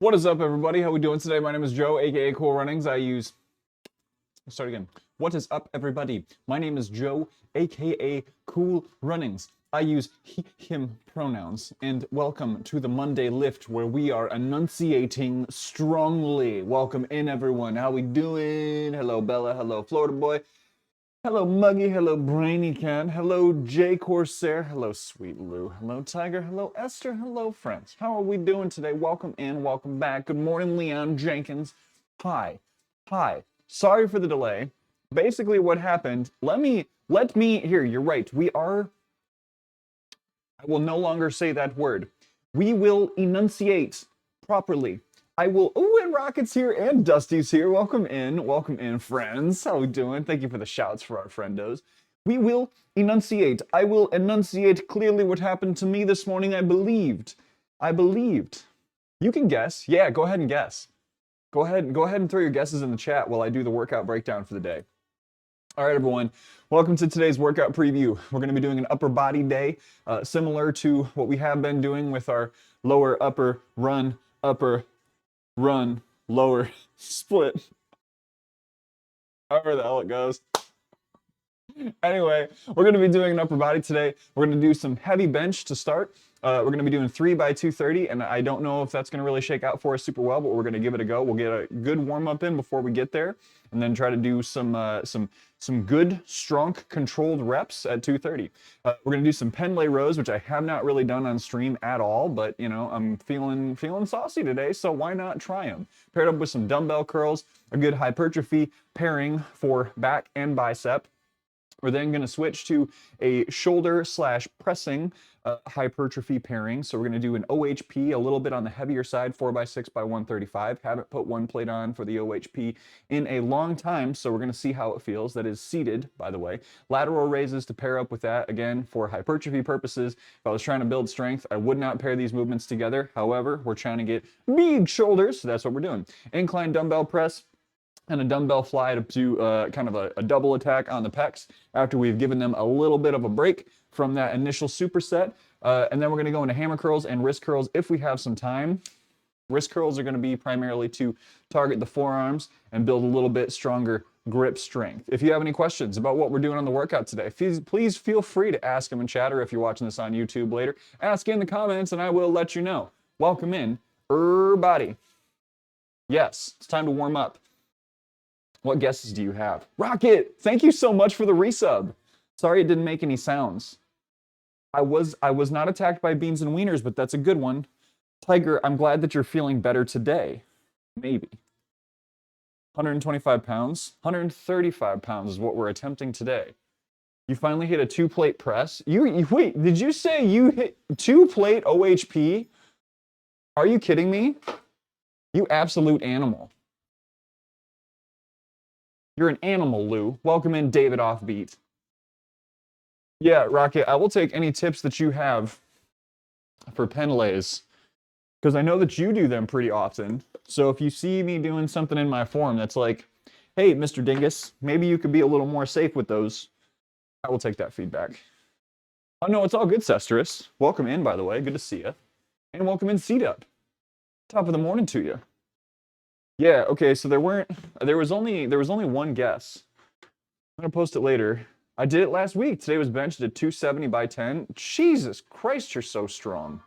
What is up, everybody? How we doing today? My name is Joe, aka Cool Runnings. Let's start again. What is up, everybody? My name is Joe, aka Cool Runnings. I use he, him pronouns. And welcome to the Monday Lift, where we are enunciating strongly. Welcome in, everyone. How we doing? Hello, Bella. Hello, Florida Boy. Hello, Muggy. Hello, Brainy Cat. Hello, Jay Corsair. Hello, Sweet Lou. Hello, Tiger. Hello, Esther. Hello, friends. How are we doing today? Welcome in. Welcome back. Good morning, Leon Jenkins. Hi. Hi. Sorry for the delay. Basically, what happened, let me, here, you're right. I will no longer say that word. We will enunciate properly. And Rocket's here, and Dusty's here. Welcome in, friends. How we doing? Thank you for the shouts for our friendos. We will enunciate. I will enunciate clearly what happened to me this morning. I believed. You can guess. Yeah, go ahead and guess. Go ahead and throw your guesses in the chat while I do the workout breakdown for the day. All right, everyone. Welcome to today's workout preview. We're going to be doing an upper body day, similar to what we have been doing with our lower, upper, run, lower, split. However the hell it goes. Anyway, we're going to be doing an upper body today. We're going to do some heavy bench to start. We're going to be doing 3 by 230, and I don't know if that's going to really shake out for us super well, but we're going to give it a go. We'll get a good warm-up in before we get there, and then try to do some good, strong, controlled reps at 230. We're going to do some pen lay rows, which I have not really done on stream at all, but, you know, I'm feeling saucy today, so why not try them? Paired up with some dumbbell curls, a good hypertrophy pairing for back and bicep. We're then going to switch to a shoulder/pressing hypertrophy pairing. So we're going to do an OHP, a little bit on the heavier side, 4x6 by 135. Haven't put one plate on for the OHP in a long time, so we're going to see how it feels. That is seated, by the way. Lateral raises to pair up with that, again, for hypertrophy purposes. If I was trying to build strength, I would not pair these movements together. However, we're trying to get big shoulders, so that's what we're doing. Incline dumbbell press and a dumbbell fly to do kind of a double attack on the pecs after we've given them a little bit of a break from that initial superset. And then we're going to go into hammer curls and wrist curls if we have some time. Wrist curls are going to be primarily to target the forearms and build a little bit stronger grip strength. If you have any questions about what we're doing on the workout today, please feel free to ask them in chat, or if you're watching this on YouTube later, ask in the comments and I will let you know. Welcome in, everybody. Yes, it's time to warm up. What guesses do you have? Rocket, thank you so much for the resub. Sorry it didn't make any sounds. I was not attacked by beans and wieners, but that's a good one. Tiger, I'm glad that you're feeling better today. Maybe. 125 pounds? 135 pounds is what we're attempting today. You finally hit a 2-plate press. Wait, did you say you hit 2-plate OHP? Are you kidding me? You absolute animal. You're an animal, Lou. Welcome in, David Offbeat. Yeah, Rocket, I will take any tips that you have for pen lays, because I know that you do them pretty often. So if you see me doing something in my form that's like, hey, Mr. Dingus, maybe you could be a little more safe with those, I will take that feedback. Oh, no, it's all good, Cesterus. Welcome in, by the way. Good to see you. And welcome in, C-Dub. Top of the morning to you. Yeah, okay, so there was only one guess. I'm gonna post it later. I did it last week. Today was benched at 270 by 10. Jesus Christ, you're so strong.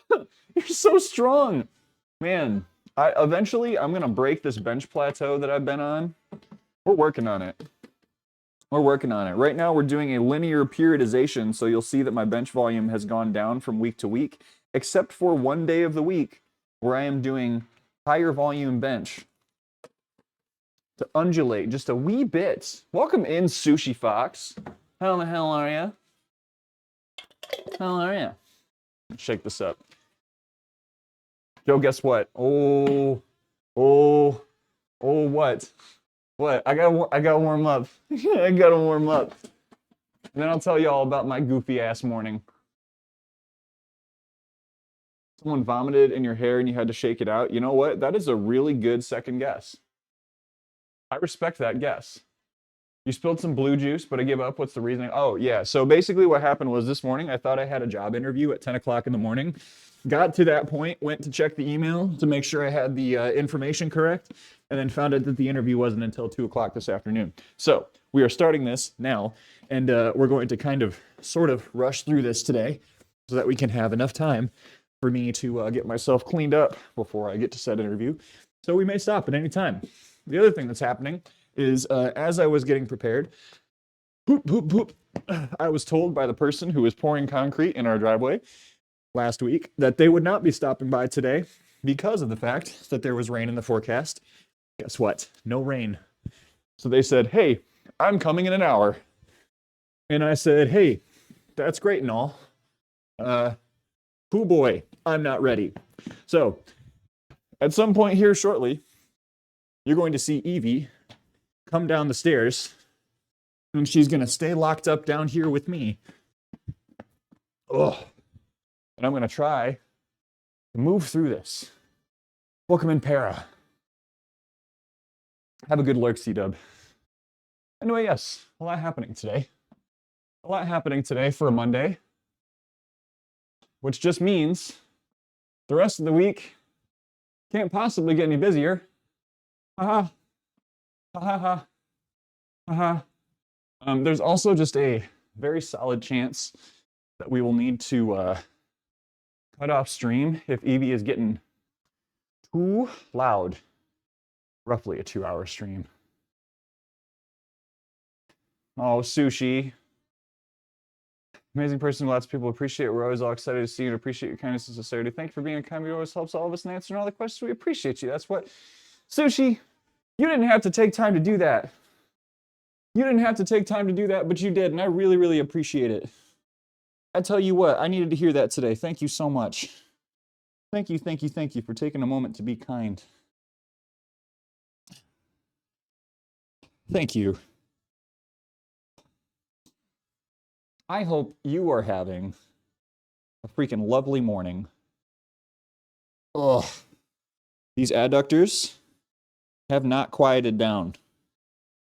You're so strong. Man, eventually I'm gonna break this bench plateau that I've been on. We're working on it. Right now we're doing a linear periodization, so you'll see that my bench volume has gone down from week to week, except for one day of the week where I am doing higher volume bench to undulate just a wee bit. Welcome in, Sushi Fox. How the hell are ya? Shake this up. Joe, guess what? Oh, what? What? I gotta warm up. I gotta warm up. And then I'll tell you all about my goofy ass morning. Someone vomited in your hair and you had to shake it out. You know what? That is a really good second guess. I respect that guess. You spilled some blue juice, but I give up. What's the reasoning? Oh, yeah. So basically what happened was this morning, I thought I had a job interview at 10 o'clock in the morning. Got to that point, went to check the email to make sure I had the information correct, and then found out that the interview wasn't until 2 o'clock this afternoon. So we are starting this now, and we're going to kind of sort of rush through this today so that we can have enough time for me to get myself cleaned up before I get to said interview. So we may stop at any time. The other thing that's happening is as I was getting prepared, I was told by the person who was pouring concrete in our driveway last week that they would not be stopping by today because of the fact that there was rain in the forecast. Guess what? No rain. So they said, hey, I'm coming in an hour. And I said, hey, that's great and all. Hoo boy, I'm not ready. So at some point here shortly, you're going to see Evie come down the stairs, and she's going to stay locked up down here with me. Ugh. And I'm going to try to move through this. Welcome in, Para. Have a good lurk, C-Dub. Anyway, yes, a lot happening today. A lot happening today for a Monday, which just means the rest of the week can't possibly get any busier. Ha ha. There's also just a very solid chance that we will need to cut off stream if Evie is getting too loud. Roughly a 2-hour stream. Oh, Sushi. Amazing person, lots of people appreciate. We're always all excited to see you and appreciate your kindness and sincerity. Thank you for being a kind. It always helps all of us in answering all the questions. We appreciate you. That's what... Sushi, you didn't have to take time to do that. You didn't have to take time to do that, but you did, and I really, really appreciate it. I tell you what, I needed to hear that today. Thank you so much. Thank you for taking a moment to be kind. Thank you. I hope you are having a freaking lovely morning. Ugh. These adductors have not quieted down.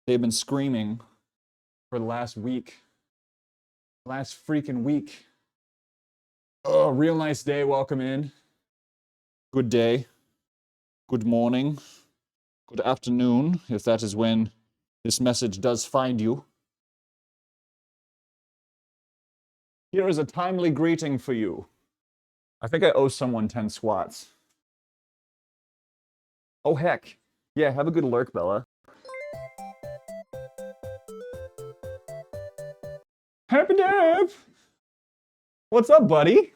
They've been screaming for the last week. Last freaking week. Oh, real nice day. Welcome in. Good day. Good morning. Good afternoon, if that is when this message does find you. Here is a timely greeting for you. I think I owe someone 10 squats. Oh, heck. Yeah, have a good lurk, Bella. Happy Dave! What's up, buddy?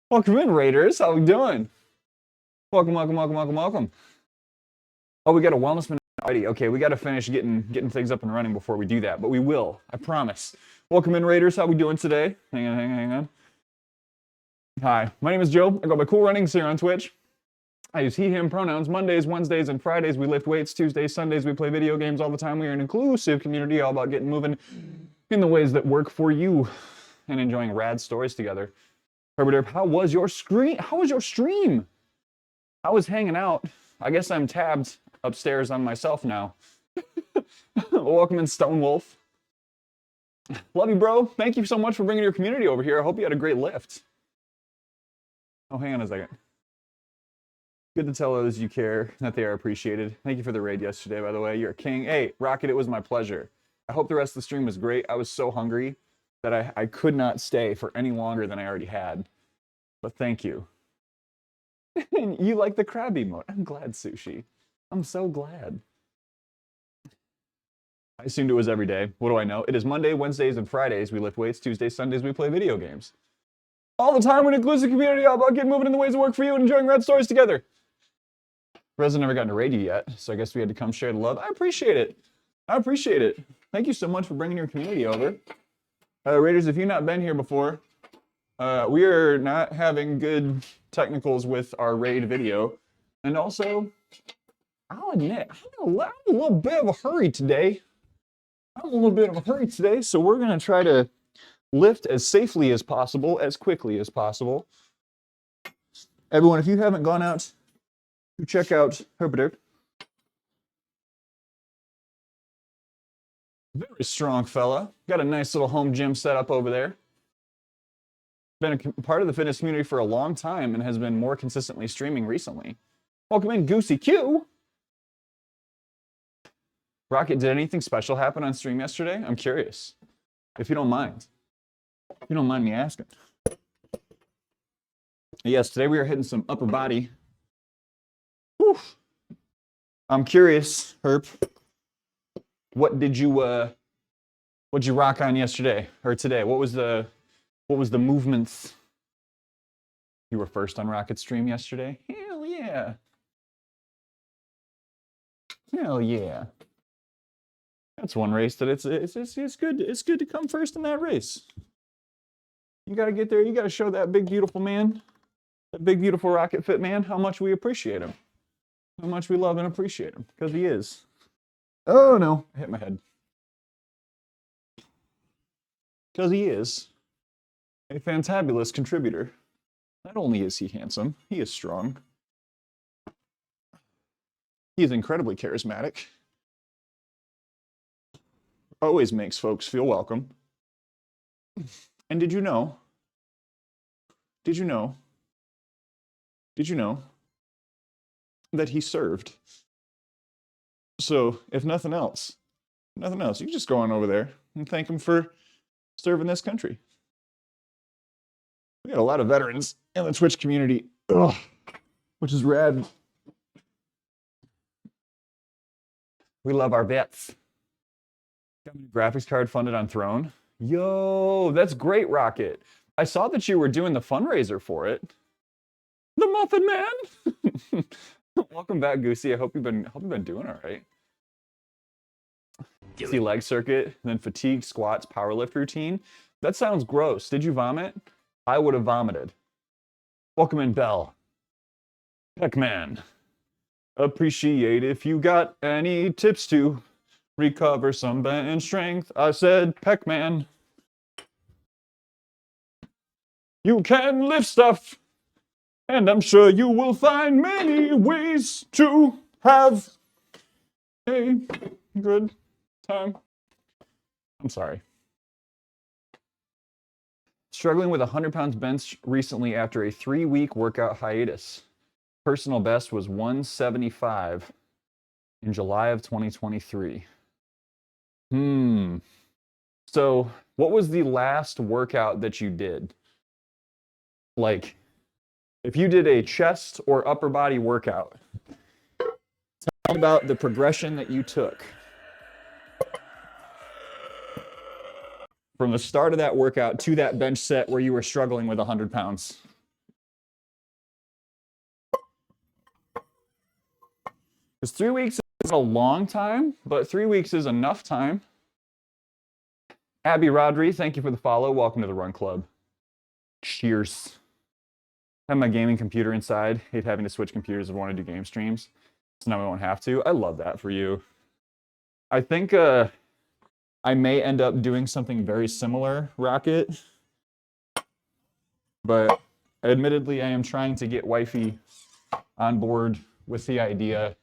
Welcome in, Raiders. How we doing? Welcome. Oh, we got a wellness minute already. Okay, we got to finish getting things up and running before we do that, but we will. I promise. Welcome in, Raiders. How we doing today? Hang on. Hi, my name is Joe. I go by Cool Runnings here on Twitch. I use he, him pronouns. Mondays, Wednesdays, and Fridays we lift weights. Tuesdays, Sundays we play video games all the time. We are an inclusive community all about getting moving in the ways that work for you and enjoying rad stories together. Herbert, how was your stream? I was hanging out. I guess I'm tabbed upstairs on myself now. Welcome in, Stone Wolf. Love you, bro. Thank you so much for bringing your community over here. I hope you had a great lift. Oh, hang on a second. Good to tell others you care, that they are appreciated. Thank you for the raid yesterday, by the way. You're a king. Hey, Rocket, it was my pleasure. I hope the rest of the stream was great. I was so hungry that I could not stay for any longer than I already had. But thank you. You like the crab emote. I'm glad, Sushi. I'm so glad. I assumed it was every day. What do I know? It is Monday, Wednesdays, and Fridays. We lift weights. Tuesdays, Sundays, we play video games. All the time, we're an inclusive community all about getting moving in the ways that work for you and enjoying rad stories together. Reza never gotten to raid you yet, so I guess we had to come share the love. I appreciate it. Thank you so much for bringing your community over. Raiders, if you've not been here before, we are not having good technicals with our raid video. And also, I'll admit, I'm in a little bit of a hurry today. So we're going to try to lift as safely as possible, as quickly as possible. Everyone, if you haven't gone out to check out Herbert, Very strong fella. Got a nice little home gym set up over there. Been a part of the fitness community for a long time and has been more consistently streaming recently. Welcome in, Goosey Q. Rocket, did anything special happen on stream yesterday? I'm curious. If you don't mind. If you don't mind me asking. Yes, today we are hitting some upper body. Whew. I'm curious, Herp. What did you rock on yesterday or today? What was the movements? You were first on Rocket stream yesterday? Hell yeah. Hell yeah. That's one race that it's good to come first in that race. You got to get there. You got to show that big beautiful man, that big beautiful Rocket Fit man, how much we appreciate him. How much we love and appreciate him, because he is. Oh no, I hit my head. Because he is a fantabulous contributor. Not only is he handsome, he is strong. He is incredibly charismatic. Always makes folks feel welcome. And did you know that he served? So if nothing else, you can just go on over there and thank him for serving this country. We got a lot of veterans in the Twitch community, which is rad. We love our vets. Got a graphics card funded on Throne. Yo, that's great, Rocket. I saw that you were doing the fundraiser for it. The Muffin Man. Welcome back, Goosey. I hope you've been doing all right. See leg circuit, then fatigue, squats, power lift routine. That sounds gross. Did you vomit? I would have vomited. Welcome in, Bell. Heckman. Appreciate if you got any tips to recover some bench strength. I said, Peckman. You can lift stuff, and I'm sure you will find many ways to have a good time. I'm sorry. Struggling with 100 pounds bench recently after a 3-week workout hiatus. Personal best was 175 in July of 2023. So what was the last workout that you did? Like, if you did a chest or upper body workout, tell me about the progression that you took from the start of that workout to that bench set where you were struggling with 100 pounds. Because 3 weeks is a long time, but 3 weeks is enough time. Abby Rodri, thank you for the follow. Welcome to the Run Club. Cheers. I have my gaming computer inside. Hate having to switch computers if I want to do game streams. So now we won't have to. I love that for you. I think I may end up doing something very similar, Rocket. But admittedly, I am trying to get wifey on board with the idea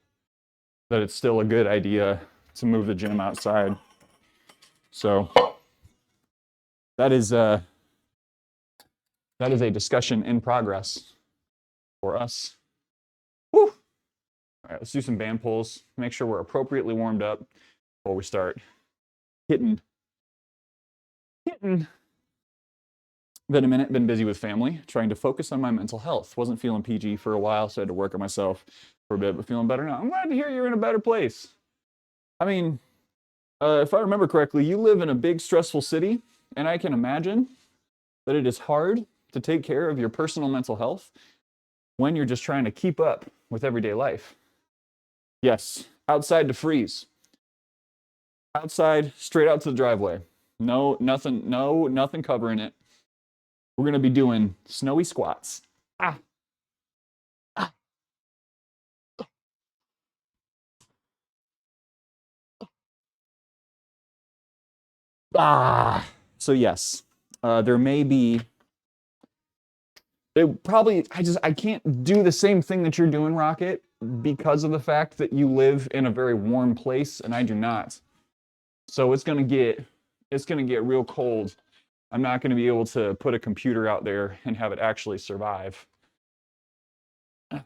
that it's still a good idea to move the gym outside. So that is a discussion in progress for us. Woo! All right, let's do some band pulls. Make sure we're appropriately warmed up before we start hitting. Been a minute, been busy with family, trying to focus on my mental health. Wasn't feeling PG for a while, so I had to work on myself for a bit, but feeling better now. I'm glad to hear you're in a better place. I mean, if I remember correctly, you live in a big, stressful city, and I can imagine that it is hard to take care of your personal mental health when you're just trying to keep up with everyday life. Yes, outside to freeze. Outside, straight out to the driveway. Nothing covering it. We're gonna be doing snowy squats. So yes, there may be. I can't do the same thing that you're doing, Rocket, because of the fact that you live in a very warm place and I do not. So it's gonna get real cold. I'm not gonna be able to put a computer out there and have it actually survive. A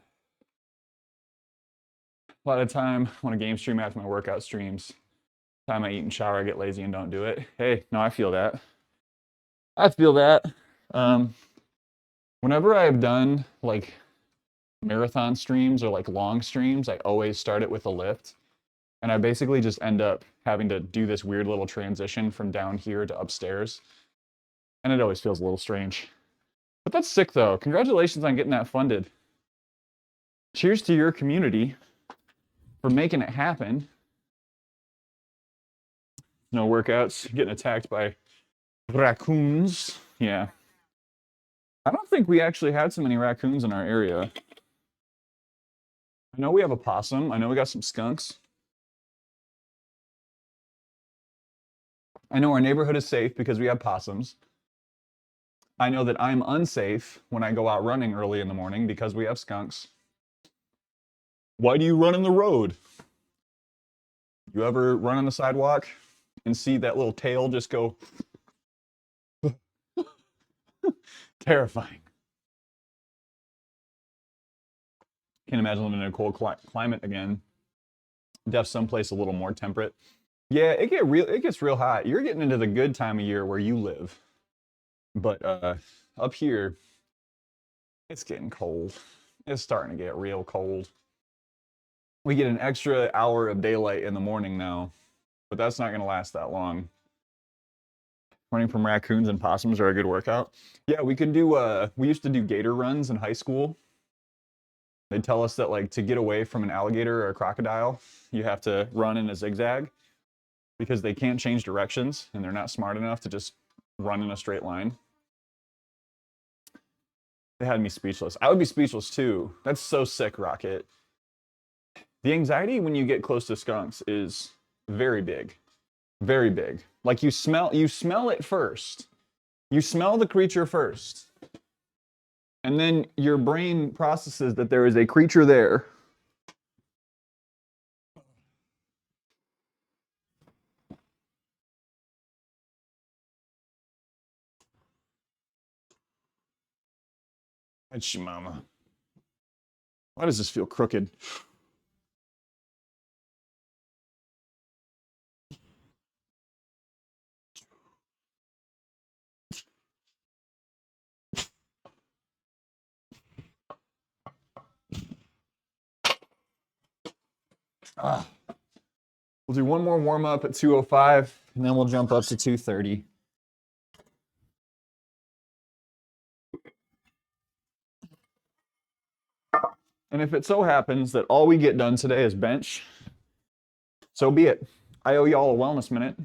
lot of time when a game stream after my workout streams, time I eat and shower, I get lazy and don't do it. Hey, no, I feel that. I feel that. Whenever I've done like marathon streams or like long streams, I always start it with a lift. And I basically just end up having to do this weird little transition from down here to upstairs. And it always feels a little strange. But that's sick though. Congratulations on getting that funded. Cheers to your community for making it happen. No workouts, getting attacked by raccoons. Yeah. I don't think we actually had so many raccoons in our area. I know we have a possum. I know we got some skunks. I know our neighborhood is safe because we have possums. I know that I'm unsafe when I go out running early in the morning because we have skunks. Why do you run in the road? You ever run on the sidewalk and see that little tail just go? Terrifying. Can't imagine living in a cold climate again. Def someplace a little more temperate. Yeah, it gets real hot. You're getting into the good time of year where you live. But up here, it's getting cold. It's starting to get real cold. We get an extra hour of daylight in the morning now, but that's not going to last that long. Running from raccoons and possums are a good workout. Yeah, we could do, we used to do gator runs in high school. They'd tell us that like to get away from an alligator or a crocodile, you have to run in a zigzag because they can't change directions and they're not smart enough to just run in a straight line. They had me speechless. I would be speechless too. That's so sick, Rocket. The anxiety when you get close to skunks is very big. Very big. Like you smell it first. You smell the creature first. And then your brain processes that there is a creature there. Mama. Why does this feel crooked? We'll do one more warm up at 2:05, and then we'll jump up to 2:30. And if it so happens that all we get done today is bench, so be it. I owe y'all a wellness minute.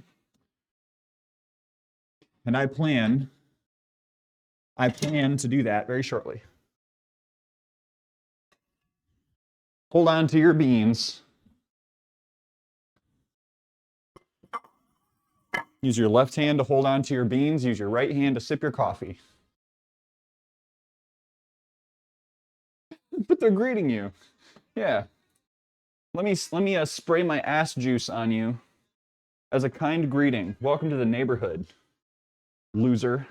And I plan to do that very shortly. Hold on to your beans. Use your left hand to hold on to your beans. Use your right hand to sip your coffee. But they're greeting you. Yeah. Let me spray my ass juice on you as a kind greeting. Welcome to the neighborhood, loser.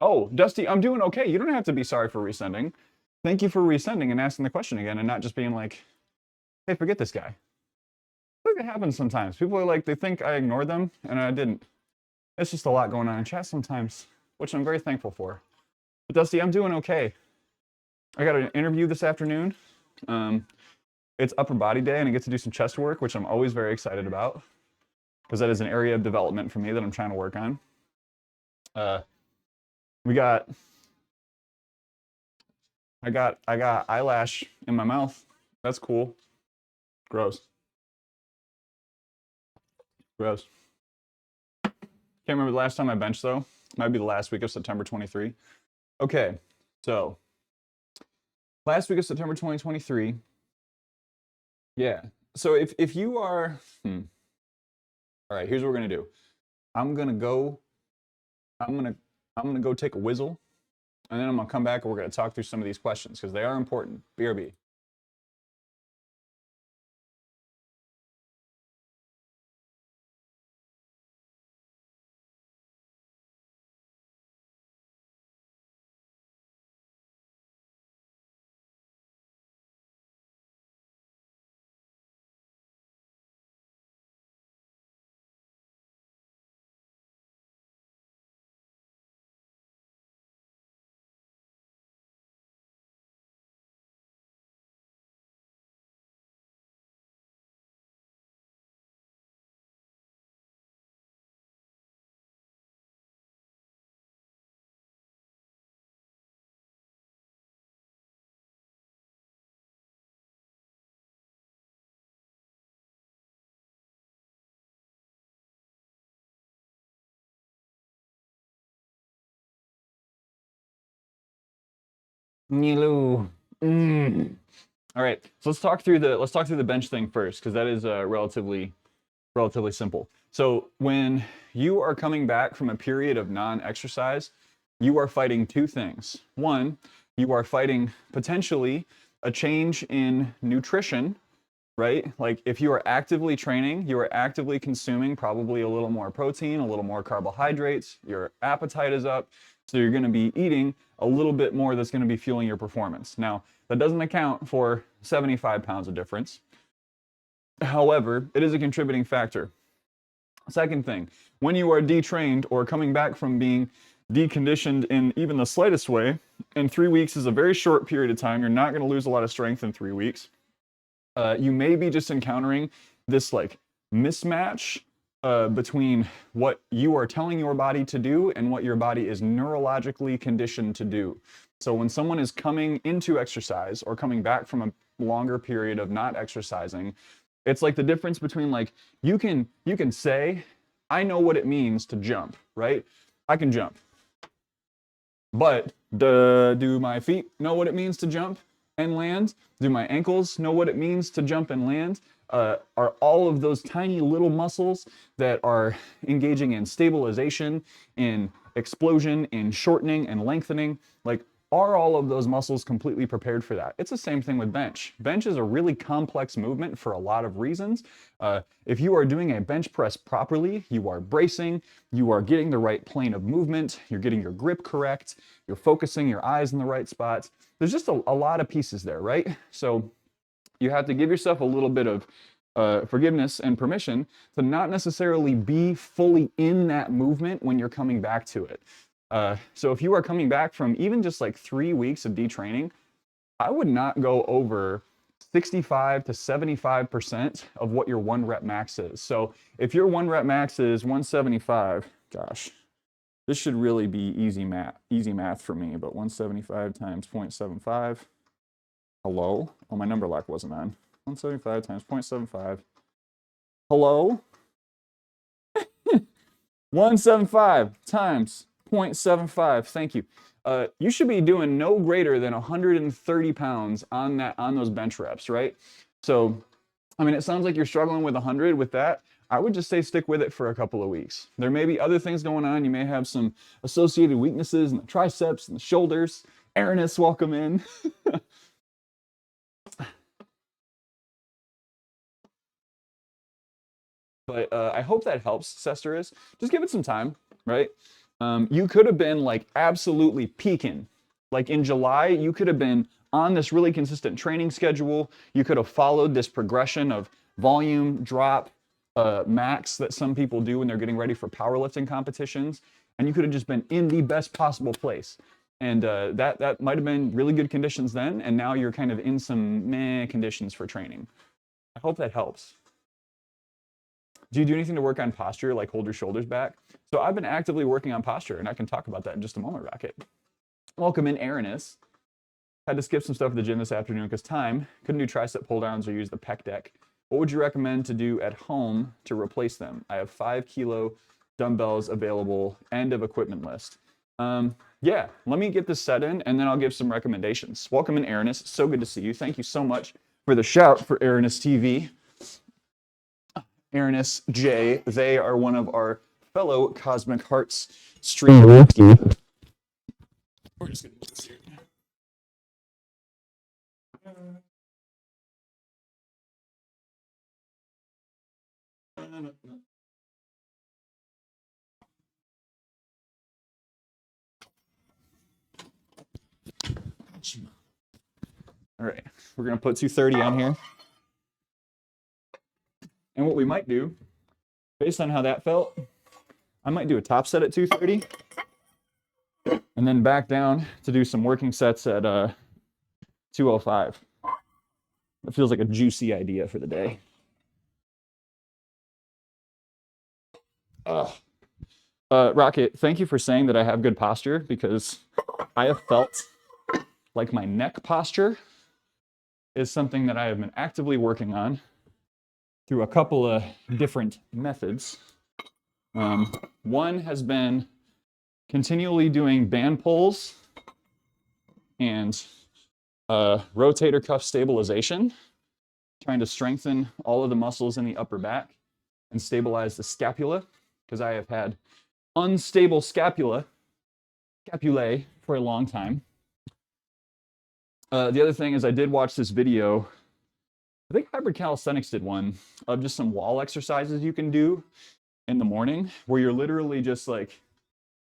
Oh, Dusty, I'm doing okay. You don't have to be sorry for resending. Thank you for resending and asking the question again and not just being like, hey, forget this guy. I think it happens sometimes. People are like, they think I ignored them, and I didn't. It's just a lot going on in chat sometimes, which I'm very thankful for. But Dusty, I'm doing okay. I got an interview this afternoon. It's upper body day, and I get to do some chest work, which I'm always very excited about, because that is an area of development for me that I'm trying to work on. I got eyelash in my mouth. That's cool. Gross. Gross. Can't remember the last time I benched though. Might be the last week of September 23. Okay, so last week of September 2023. Yeah. So if you are, all right, here's what we're gonna do. I'm gonna go take a whizzle, and then I'm gonna come back and we're gonna talk through some of these questions because they are important. BRB. Nilu. Mm. All right, so let's talk through the bench thing first, because that is relatively simple. So when you are coming back from a period of non-exercise, you are fighting two things. One, you are fighting potentially a change in nutrition, right? Like if you are actively training, you are actively consuming probably a little more protein, a little more carbohydrates, your appetite is up, so you're gonna be eating a little bit more that's gonna be fueling your performance. Now, that doesn't account for 75 pounds of difference. However, it is a contributing factor. Second thing, when you are detrained or coming back from being deconditioned in even the slightest way, and 3 weeks is a very short period of time, you're not gonna lose a lot of strength in 3 weeks. You may be just encountering this like mismatch between what you are telling your body to do and what your body is neurologically conditioned to do. So when someone is coming into exercise or coming back from a longer period of not exercising, it's like the difference between like you can say, I know what it means to jump, right? I can jump. But do my feet know what it means to jump and land? Do my ankles know what it means to jump and land? Are all of those tiny little muscles that are engaging in stabilization, in explosion, in shortening and lengthening, like are all of those muscles completely prepared for that? It's the same thing with bench. Bench is a really complex movement for a lot of reasons. If you are doing a bench press properly, you are bracing, you are getting the right plane of movement, you're getting your grip correct, you're focusing your eyes in the right spots. There's just a lot of pieces there, right? So you have to give yourself a little bit of forgiveness and permission to not necessarily be fully in that movement when you're coming back to it. So if you are coming back from even just like 3 weeks of detraining, I would not go over 65 to 75% of what your 1 rep max is. So if your 1 rep max is 175, gosh, this should really be easy math for me, but 175 times 0.75. Hello? Oh, my number lock wasn't on. 175 times 0.75. Hello? 175 times 0.75. Thank you. You should be doing no greater than 130 pounds on those bench reps, right? So, I mean, it sounds like you're struggling with 100 with that. I would just say stick with it for a couple of weeks. There may be other things going on. You may have some associated weaknesses in the triceps and the shoulders. Aaroness, welcome in. But I hope that helps, Cesteris. Just give it some time, right? You could have been like absolutely peaking. Like in July, you could have been on this really consistent training schedule. You could have followed this progression of volume, drop, max that some people do when they're getting ready for powerlifting competitions. And you could have just been in the best possible place. And that might have been really good conditions then. And now you're kind of in some meh conditions for training. I hope that helps. Do you do anything to work on posture, like hold your shoulders back? So I've been actively working on posture, and I can talk about that in just a moment, Rocket. Welcome in, Aaroness. Had to skip some stuff at the gym this afternoon because time. Couldn't do tricep pull downs or use the pec deck. What would you recommend to do at home to replace them? I have 5 kilo dumbbells available, end of equipment list. Yeah, let me get this set in, and then I'll give some recommendations. Welcome in, Aaroness. So good to see you. Thank you so much for the shout for Aaroness TV. Aaroness J. They are one of our fellow Cosmic Hearts stream. We're just gonna do this here. All right, we're gonna put 230 on here. And what we might do, based on how that felt, I might do a top set at 230 and then back down to do some working sets at 205. That feels like a juicy idea for the day. Rocket, thank you for saying that I have good posture, because I have felt like my neck posture is something that I have been actively working on through a couple of different methods. One has been continually doing band pulls and rotator cuff stabilization, trying to strengthen all of the muscles in the upper back and stabilize the scapula, because I have had unstable scapulae for a long time. The other thing is I did watch this video, I think Hybrid Calisthenics did one, of just some wall exercises you can do in the morning, where you're literally just like,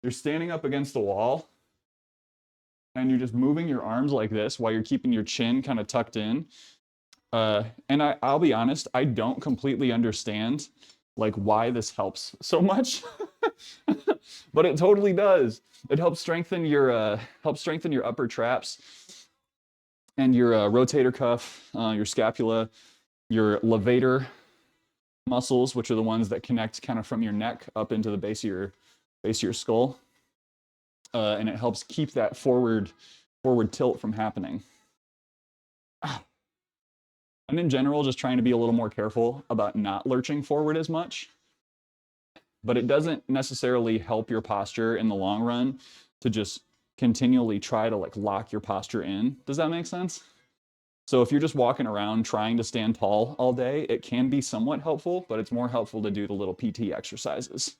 you're standing up against the wall and you're just moving your arms like this while you're keeping your chin kind of tucked in. And I'll be honest, I don't completely understand like why this helps so much, but it totally does. It helps strengthen your upper traps and your rotator cuff, your scapula, your levator muscles, which are the ones that connect kind of from your neck up into the base of your skull. And it helps keep that forward tilt from happening. And in general, just trying to be a little more careful about not lurching forward as much. But it doesn't necessarily help your posture in the long run to just continually try to like lock your posture in. Does that make sense? So if you're just walking around trying to stand tall all day, it can be somewhat helpful, but it's more helpful to do the little PT exercises.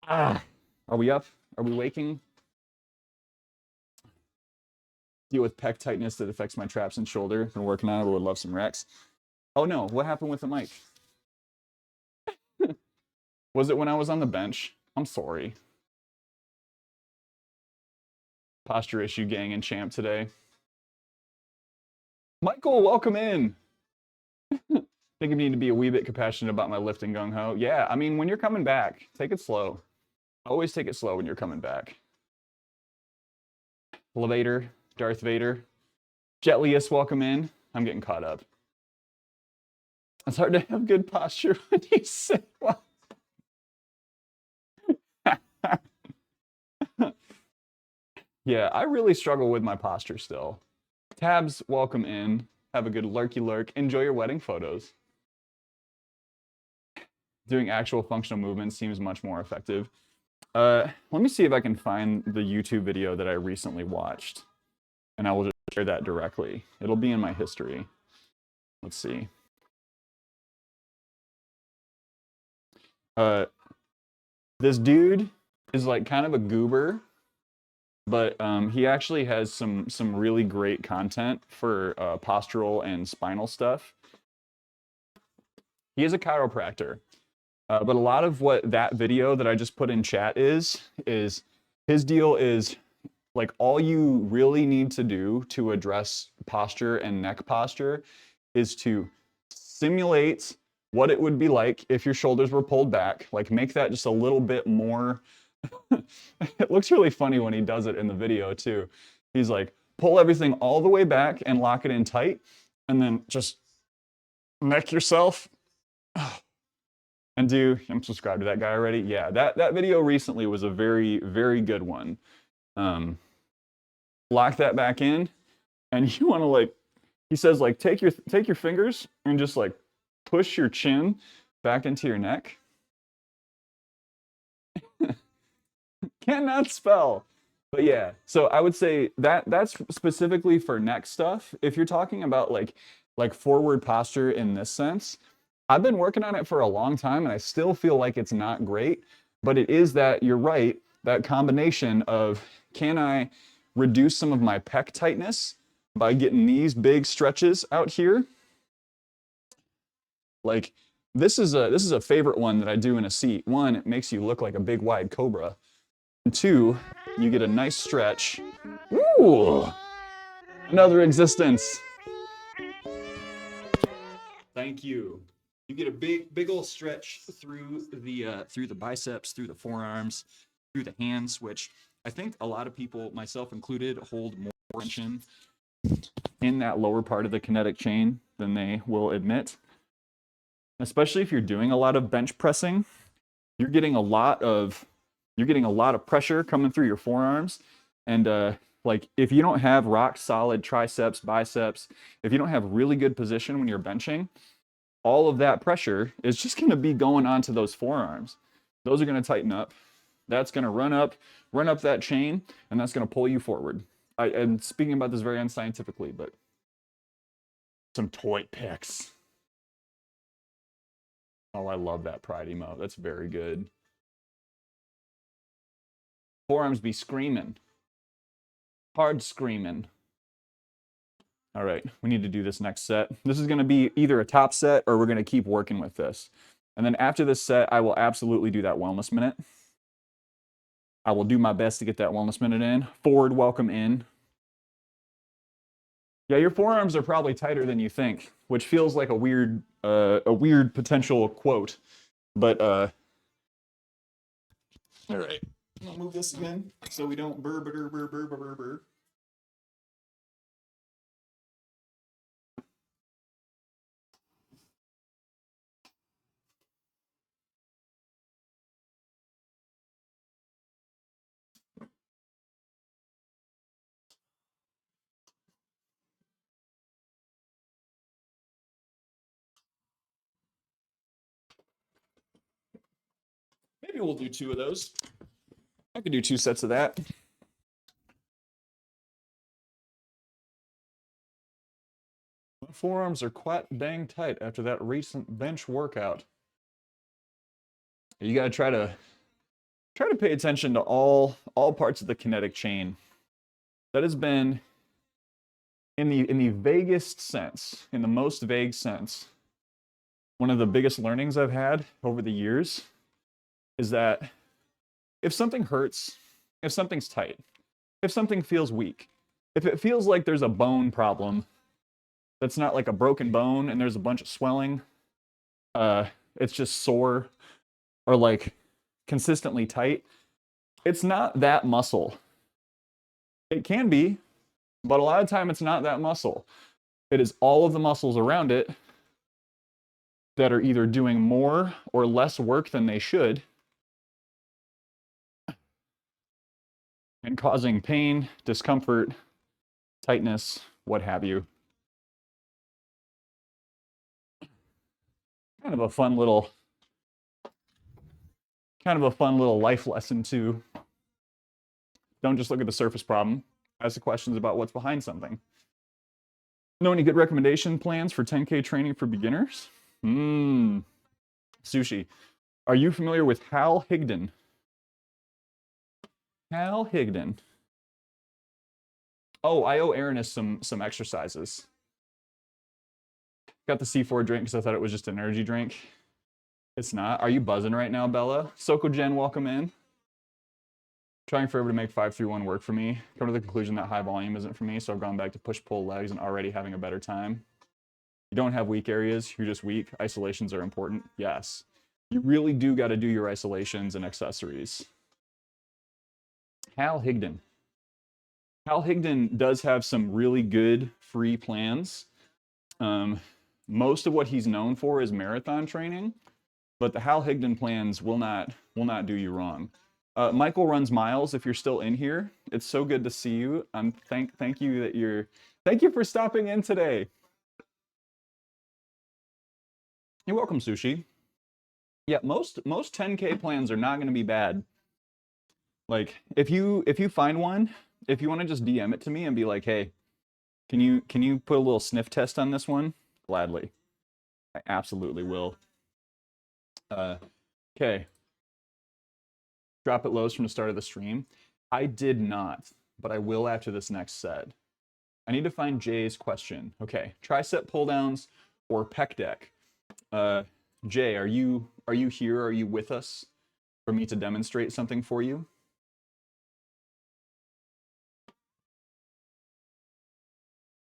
Are we up? Are we waking? Deal with pec tightness that affects my traps and shoulder. Been working on it, but would love some recs. Oh no, what happened with the mic? Was it when I was on the bench? I'm sorry. Posture issue gang and champ today. Michael, welcome in. Think I need to be a wee bit compassionate about my lifting gung-ho. Yeah, I mean, when you're coming back, take it slow. Always take it slow when you're coming back. Levator, Darth Vader. Jetlius, welcome in. I'm getting caught up. It's hard to have good posture when you sit well. Yeah, I really struggle with my posture still. Tabs, welcome in. Have a good lurky lurk. Enjoy your wedding photos. Doing actual functional movements seems much more effective. Let me see if I can find the YouTube video that I recently watched, and I will just share that directly. It'll be in my history. Let's see. This dude is like kind of a goober, but he actually has some really great content for postural and spinal stuff. He is a chiropractor, but a lot of what that video that I just put in chat is his deal is like all you really need to do to address posture and neck posture is to simulate what it would be like if your shoulders were pulled back, like make that just a little bit more. It looks really funny when he does it in the video too. He's like, pull everything all the way back and lock it in tight, and then just neck yourself. And I'm subscribed to that guy already. Yeah, that video recently was a very, very good one. Lock that back in, and you want to like, he says like, take your fingers and just like push your chin back into your neck. Cannot spell. But yeah, so I would say that's specifically for neck stuff. If you're talking about like forward posture in this sense, I've been working on it for a long time and I still feel like it's not great, but it is that, you're right, that combination of, can I reduce some of my pec tightness by getting these big stretches out here? Like this is a favorite one that I do in a seat. One, it makes you look like a big wide cobra. And two, you get a nice stretch. Ooh, another existence. Thank you. You get a big old stretch through the biceps, through the forearms, through the hands, which I think a lot of people, myself included, hold more tension in that lower part of the kinetic chain than they will admit. Especially if you're doing a lot of bench pressing, you're getting a lot of pressure coming through your forearms, and like if you don't have rock solid triceps, biceps, if you don't have really good position when you're benching, all of that pressure is just going to be going onto those forearms. Those are going to tighten up. That's going to run up that chain, and that's going to pull you forward. I'm speaking about this very unscientifically, but some toy picks. Oh, I love that pride emote. That's very good. Forearms be screaming. Hard screaming. All right, we need to do this next set. This is going to be either a top set or we're going to keep working with this. And then after this set, I will absolutely do that wellness minute. I will do my best to get that wellness minute in. Forward welcome in. Yeah, your forearms are probably tighter than you think, which feels like a weird potential quote. But all right, I'll move this again so we don't burr. Maybe we'll do 2 of those. I could do 2 sets of that. My forearms are quite dang tight after that recent bench workout. You gotta try to pay attention to all parts of the kinetic chain. That has been in the vaguest sense, in the most vague sense, one of the biggest learnings I've had over the years is that if something hurts, if something's tight, if something feels weak, if it feels like there's a bone problem that's not like a broken bone and there's a bunch of swelling, it's just sore or like consistently tight, it's not that muscle. It can be, but a lot of time it's not that muscle. It is all of the muscles around it that are either doing more or less work than they should and causing pain, discomfort, tightness, what have you. Kind of a fun little life lesson too. Don't just look at the surface problem. Ask the questions about what's behind something. Know any good recommendation plans for 10K training for beginners? Sushi. Are you familiar with Hal Higdon? Hal Higdon. Oh, I owe Aaronus some exercises. Got the C4 drink because I thought it was just an energy drink. It's not. Are you buzzing right now, Bella? Soko Jen, welcome in. Trying forever to make 5-3-1 work for me. Come to the conclusion that high volume isn't for me, so I've gone back to push-pull legs and already having a better time. You don't have weak areas, you're just weak. Isolations are important. Yes. You really do got to do your isolations and accessories. Hal Higdon. Hal Higdon does have some really good free plans. Most of what he's known for is marathon training, but the Hal Higdon plans will not do you wrong. Michael runs miles. If you're still in here, it's so good to see you. Thank you for stopping in today. You're welcome, Sushi. Yeah, most 10K plans are not going to be bad. Like if you find one, if you want to just DM it to me and be like, hey, can you put a little sniff test on this one? Gladly, I absolutely will. Okay. Drop it lows from the start of the stream. I did not, but I will after this next set. I need to find Jay's question. Okay, tricep pull downs or pec deck. Jay, are you here? Are you with us for me to demonstrate something for you?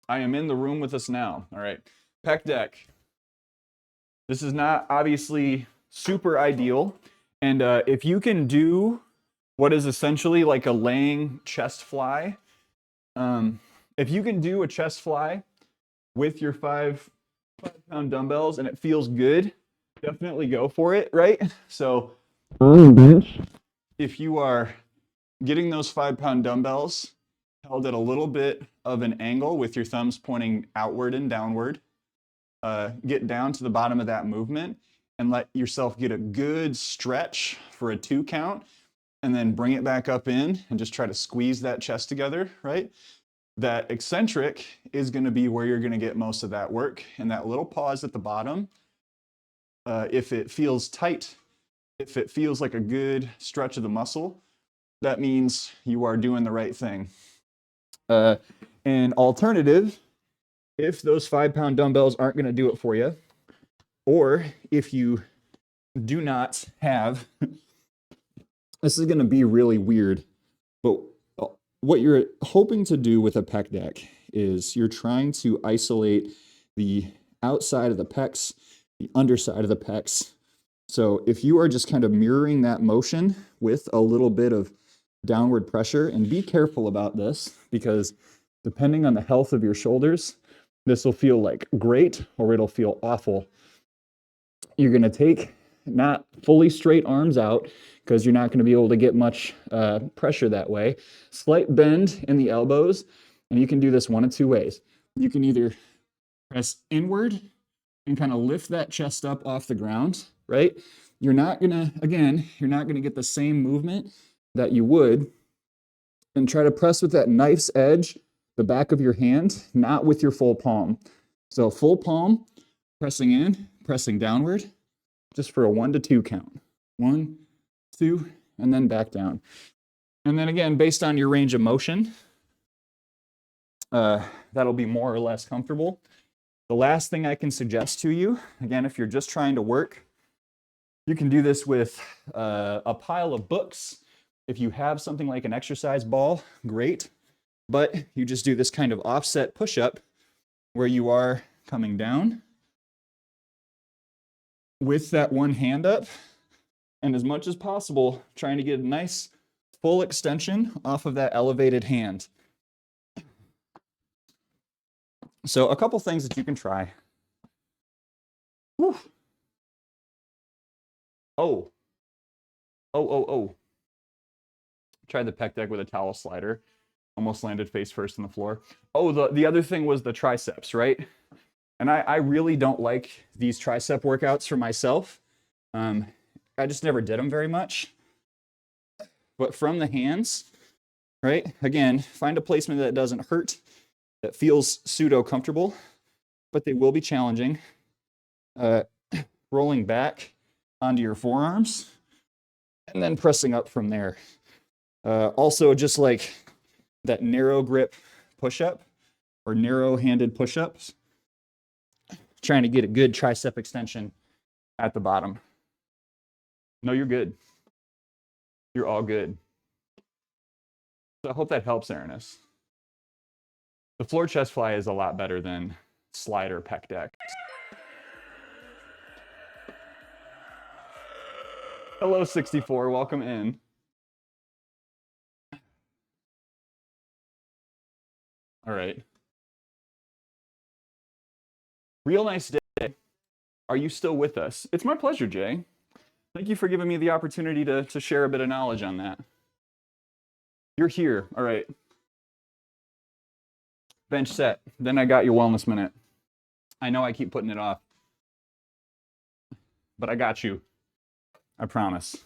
I am in the room with us now. All right, pec deck. This is not obviously super ideal. And if you can do what is essentially like a laying chest fly, if you can do a chest fly with your 5-pound dumbbells and it feels good, definitely go for it, right? So if you are getting those 5-pound dumbbells held at a little bit of an angle with your thumbs pointing outward and downward, get down to the bottom of that movement and let yourself get a good stretch for a 2 count. and then bring it back up in and just try to squeeze that chest together, right? That eccentric is going to be where you're going to get most of that work. And that little pause at the bottom, if it feels tight, if it feels like a good stretch of the muscle, that means you are doing the right thing. An alternative, if those 5-pound dumbbells aren't going to do it for you, or if you do not have, this is going to be really weird, but what you're hoping to do with a pec deck is you're trying to isolate the outside of the pecs, the underside of the pecs. So if you are just kind of mirroring that motion with a little bit of downward pressure, and be careful about this because depending on the health of your shoulders, this will feel like great or it'll feel awful. You're going to take not fully straight arms out because you're not going to be able to get much pressure that way. Slight bend in the elbows, and you can do this one of two ways. You can either press inward and kind of lift that chest up off the ground, right? You're not going to get the same movement that you would, and try to press with that knife's edge, the back of your hand, not with your full palm. So full palm, pressing in, pressing downward, just for a 1 to 2 count. 1, 2, and then back down. And then again, based on your range of motion, that'll be more or less comfortable. The last thing I can suggest to you, again, if you're just trying to work, you can do this with a pile of books. If you have something like an exercise ball, great. But you just do this kind of offset push-up where you are coming down with that one hand up, and as much as possible, trying to get a nice full extension off of that elevated hand. So a couple things that you can try. Whew. Oh. Tried the pec deck with a towel slider. Almost landed face first on the floor. Oh, the other thing was the triceps, right? And I really don't like these tricep workouts for myself. I just never did them very much. But from the hands, right? Again, find a placement that doesn't hurt, that feels pseudo-comfortable, but they will be challenging. Rolling back onto your forearms, and then pressing up from there. Also, just like that narrow grip push-up or narrow-handed push-ups, trying to get a good tricep extension at the bottom. No, you're good. You're all good. So I hope that helps, Aranis. The floor chest fly is a lot better than slider pec deck. Hello, 64. Welcome in. All right. Real nice day. Are you still with us? It's my pleasure, Jay. Thank you for giving me the opportunity to share a bit of knowledge on that. You're here. All right. Bench set. Then I got your wellness minute. I know I keep putting it off, but I got you. I promise.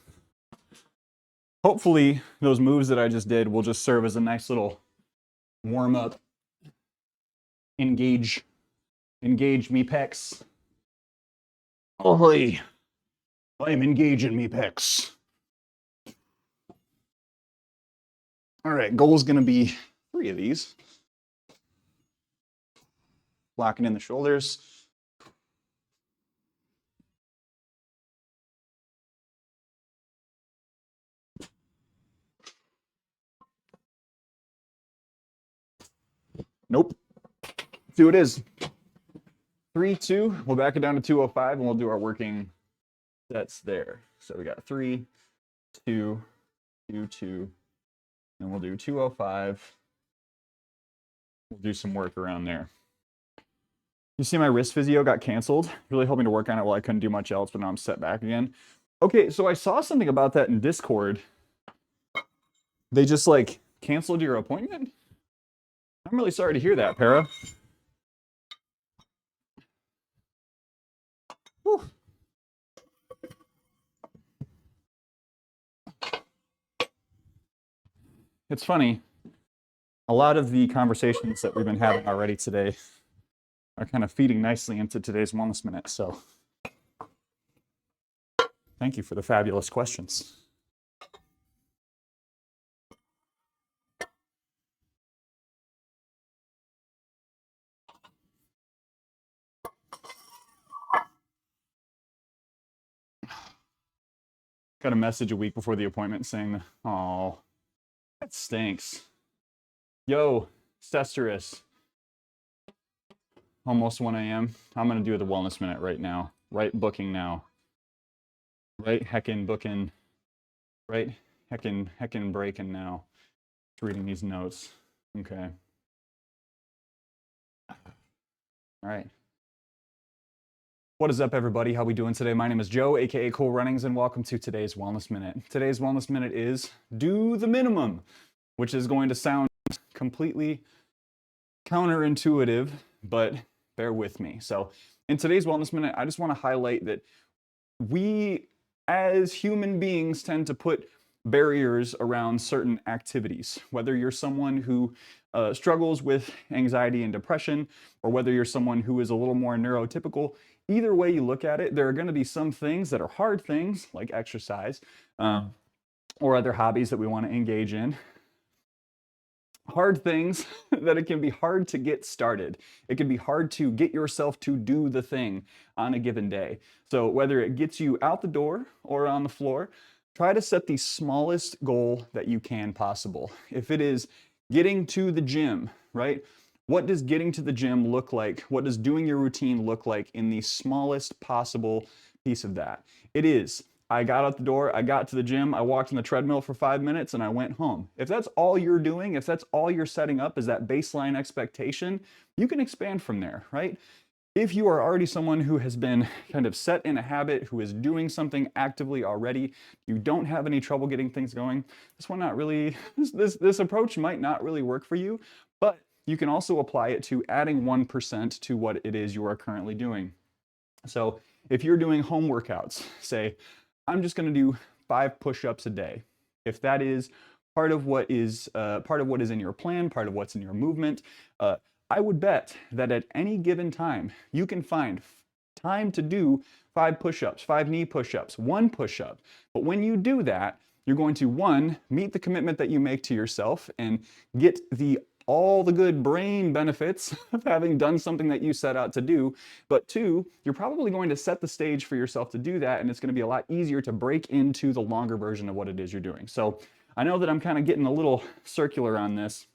Hopefully, those moves that I just did will just serve as a nice little warm-up. Engage me pecs. Oh, I'm engaging me pecs. All right, goal is going to be 3 of these. Locking in the shoulders. Nope. See what it is. 3, 2. We'll back it down to 205, and we'll do our working sets there. So we got 3, 2, 2, 2, and we'll do 205. We'll do some work around there. You see my wrist physio got canceled. Really hoping to work on it while I couldn't do much else, but now I'm set back again. Okay, so I saw something about that in Discord. They just like canceled your appointment? I'm really sorry to hear that, Para. Whew. It's funny, a lot of the conversations that we've been having already today are kind of feeding nicely into today's Wellness Minute. So thank you for the fabulous questions. Got a message a week before the appointment saying, oh, that stinks. Yo, Cesterus. Almost 1 a.m. I'm going to do the Wellness Minute right now. Right booking now. Right heckin' booking. Right heckin' breaking now. Just reading these notes. Okay. All right. What is up, everybody? How we doing today? My name is Joe, aka Cool Runnings, and welcome to today's Wellness Minute. Today's Wellness Minute is do the minimum, which is going to sound completely counterintuitive, but bear with me. So in today's Wellness Minute, I just want to highlight that we as human beings tend to put barriers around certain activities, whether you're someone who struggles with anxiety and depression, or whether you're someone who is a little more neurotypical. Either way you look at it, there are going to be some things that are hard things, like exercise, or other hobbies that we want to engage in. Hard things that it can be hard to get started. It can be hard to get yourself to do the thing on a given day. So whether it gets you out the door or on the floor, try to set the smallest goal that you can possible. If it is getting to the gym, right? What does getting to the gym look like? What does doing your routine look like in the smallest possible piece of that? It is, I got out the door, I got to the gym, I walked on the treadmill for 5 minutes, and I went home. If that's all you're doing, if that's all you're setting up is that baseline expectation, you can expand from there, right? If you are already someone who has been kind of set in a habit, who is doing something actively already, you don't have any trouble getting things going, this approach might not really work for you, but you can also apply it to adding 1% to what it is you are currently doing. So if you're doing home workouts, say, I'm just going to do 5 push-ups a day. If that is part of what is in your plan, part of what's in your movement, I would bet that at any given time, you can find time to do 5 push-ups, 5 knee push-ups, 1 push-up. But when you do that, you're going to, 1, meet the commitment that you make to yourself and get all the good brain benefits of having done something that you set out to do. But 2, you're probably going to set the stage for yourself to do that, and it's going to be a lot easier to break into the longer version of what it is you're doing. So I know that I'm kind of getting a little circular on this,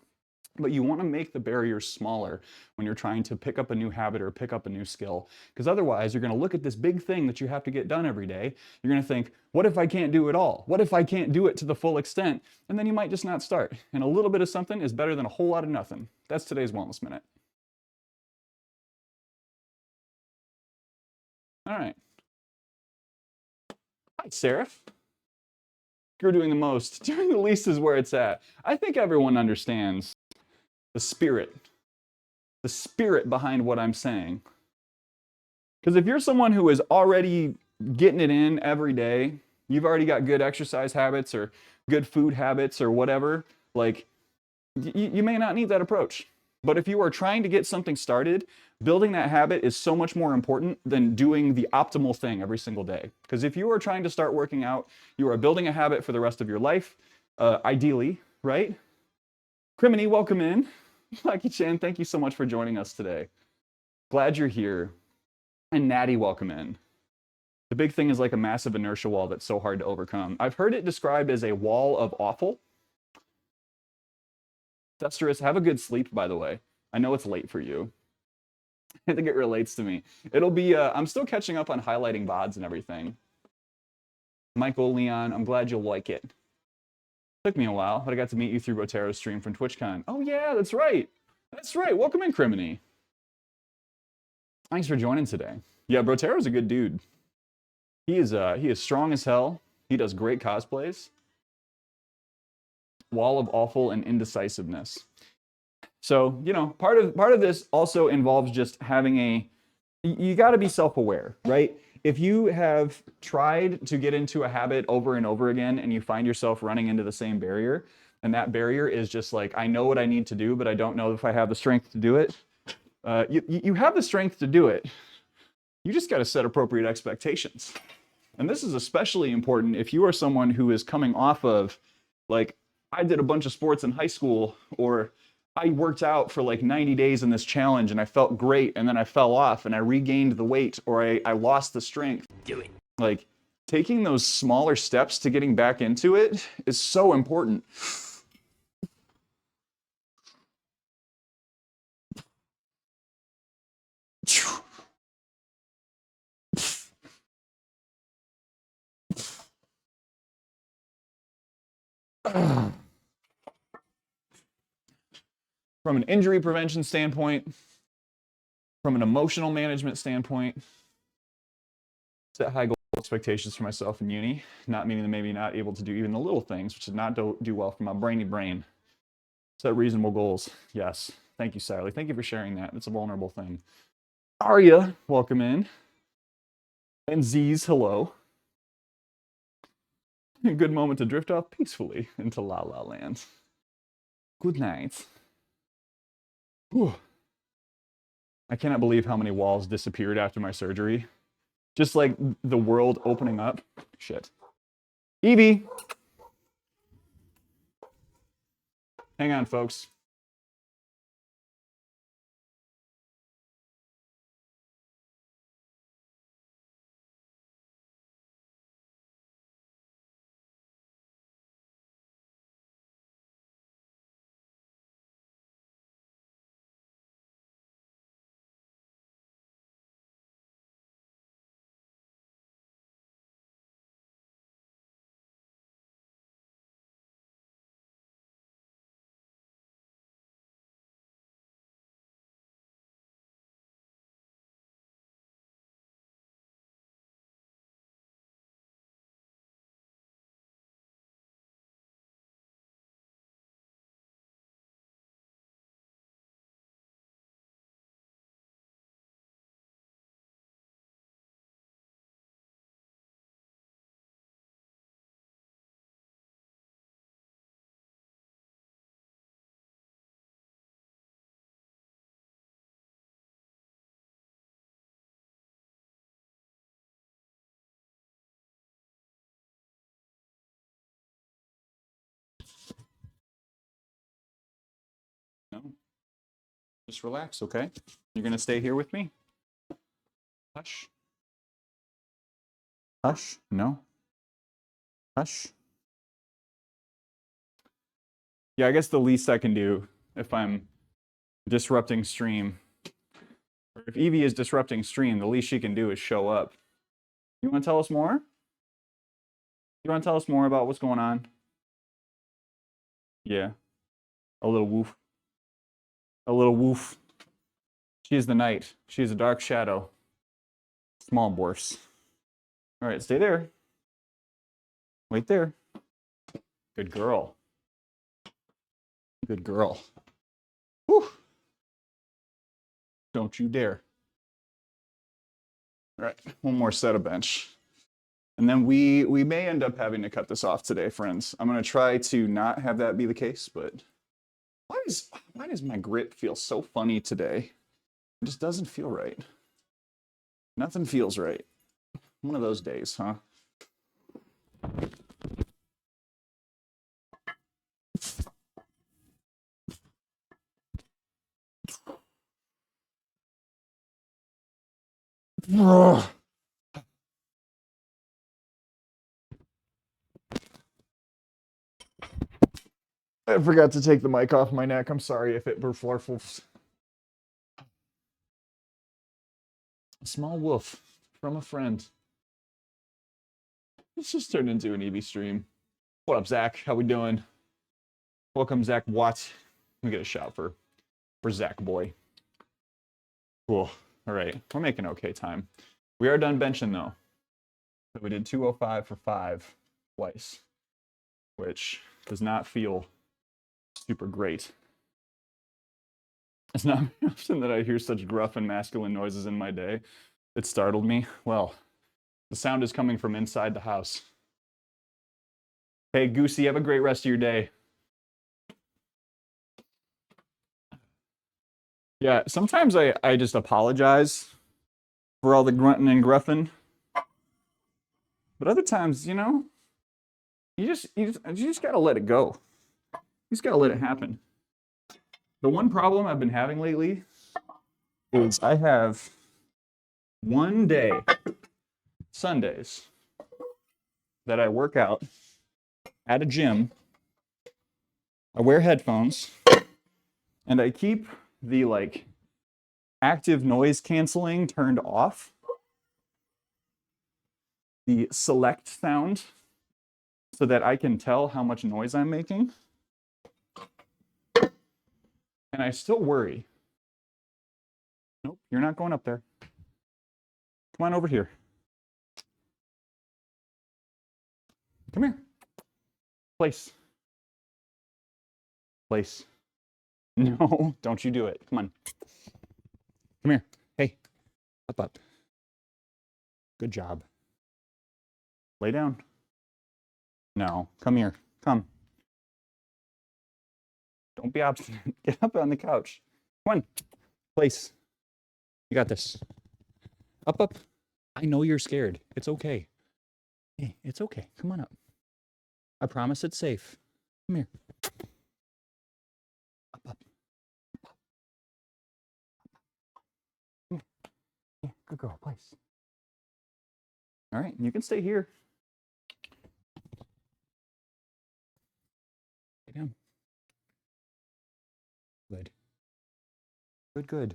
but you want to make the barriers smaller when you're trying to pick up a new habit or pick up a new skill. Because otherwise, you're going to look at this big thing that you have to get done every day. You're going to think, what if I can't do it all? What if I can't do it to the full extent? And then you might just not start. And a little bit of something is better than a whole lot of nothing. That's today's Wellness Minute. All right. Hi, Seraph. You're doing the most. Doing the least is where it's at. I think everyone understands the spirit behind what I'm saying. Because if you're someone who is already getting it in every day, you've already got good exercise habits or good food habits or whatever, like you may not need that approach. But if you are trying to get something started, building that habit is so much more important than doing the optimal thing every single day. Because if you are trying to start working out, you are building a habit for the rest of your life, ideally, right? Criminy, welcome in. Lucky Chan, thank you so much for joining us today. Glad you're here. And Natty, welcome in. The big thing is like a massive inertia wall that's so hard to overcome. I've heard it described as a wall of awful. Cesterus, have a good sleep, by the way. I know it's late for you. I think it relates to me. It'll be, I'm still catching up on highlighting VODs and everything. Michael, Leon, I'm glad you'll like it. Took me a while, but I got to meet you through Botero's stream from TwitchCon. Oh yeah, that's right. That's right. Welcome in, Criminy. Thanks for joining today. Yeah, Botero's a good dude. He is strong as hell. He does great cosplays. Wall of awful and indecisiveness. So, you know, part of this also involves just having you got to be self-aware, right? If you have tried to get into a habit over and over again and you find yourself running into the same barrier, And that barrier is just like, I know what I need to do, but I don't know if I have the strength to do it. You have the strength to do it. You just got to set appropriate expectations. And this is especially important if you are someone who is coming off of, like, I did a bunch of sports in high school, or I worked out for like 90 days in this challenge and I felt great, and then I fell off and I regained the weight, or I lost the strength. Do it. Like, taking those smaller steps to getting back into it is so important. From an injury prevention standpoint, from an emotional management standpoint, set high goal expectations for myself in uni, not meaning that maybe not able to do even the little things, which did not do well for my brainy brain. Set reasonable goals. Yes. Thank you, Sally. Thank you for sharing that. It's a vulnerable thing. Arya, welcome in. And Z's, hello. A good moment to drift off peacefully into La La Land. Good night. Whew. I cannot believe how many walls disappeared after my surgery. Just like the world opening up. Shit. Evie! Hang on, folks. No. Just relax, okay? You're gonna stay here with me? Hush. Hush. No. Hush. Yeah, I guess the least I can do if I'm disrupting stream, or if Evie is disrupting stream, the least she can do is show up. You want to tell us more? You want to tell us more about what's going on? Yeah. A little woof. A little woof. She is the night. She is a dark shadow. Small dwarfs. All right, stay there. Wait there. Good girl. Good girl. Whew. Don't you dare. All right, one more set of bench. And then we may end up having to cut this off today, friends. I'm going to try to not have that be the case, but why does my grip feel so funny today? It just doesn't feel right. Nothing feels right. One of those days, huh? Ugh. I forgot to take the mic off my neck. I'm sorry if it berflurfles. A small wolf from a friend. This just turned into an Evie stream. What up, Zach? How we doing? Welcome, Zach Watt. Let me get a shout for Zach boy. Cool. All right, we're making okay time. We are done benching though. So we did 205 for 5 twice, which does not feel super great. It's not often that I hear such gruff and masculine noises in my day. It startled me. Well, the sound is coming from inside the house. Hey, Goosey, have a great rest of your day. Yeah, sometimes I just apologize for all the grunting and gruffing. But other times, you know, you just gotta let it go. You just gotta let it happen. The one problem I've been having lately is I have one day, Sundays, that I work out at a gym. I wear headphones and I keep the like active noise canceling turned off. The select sound so that I can tell how much noise I'm making. And I still worry. Nope, you're not going up there. Come on over here. Come here. Place. Place. No, don't you do it. Come on. Come here. Hey, up. Good job. Lay down. No, come here. Come. Don't be obstinate. Get up on the couch. Come on. Place. You got this. Up. I know you're scared. It's okay. Hey, it's okay. Come on up. I promise it's safe. Come here. Up. Yeah, good girl. Place. All right, you can stay here. Lay down. Good.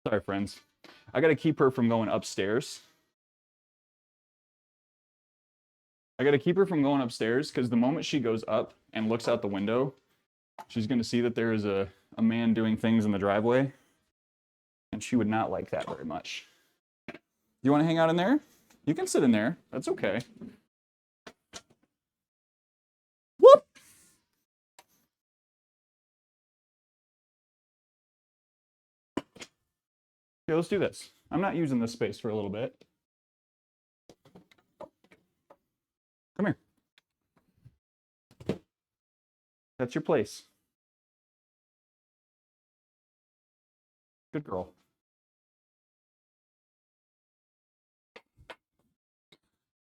Sorry, friends. I got to keep her from going upstairs. Because the moment she goes up and looks out the window, she's going to see that there is a man doing things in the driveway. And she would not like that very much. You want to hang out in there? You can sit in there. That's okay. Whoop! Okay, let's do this. I'm not using this space for a little bit. Come here. That's your place. Good girl.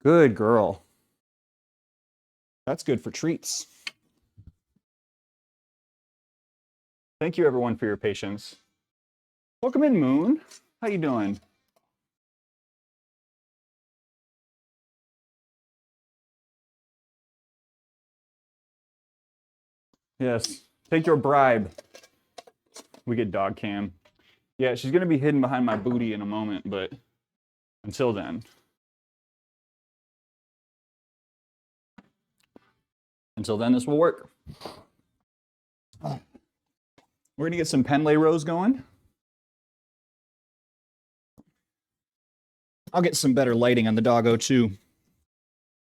Good girl. That's good for treats. Thank you, everyone, for your patience. Welcome in, Moon. How you doing? Yes. Take your bribe. We get dog cam. Yeah, she's going to be hidden behind my booty in a moment, but until then. Until then, this will work. We're going to get some pen lay rows going. I'll get some better lighting on the doggo too,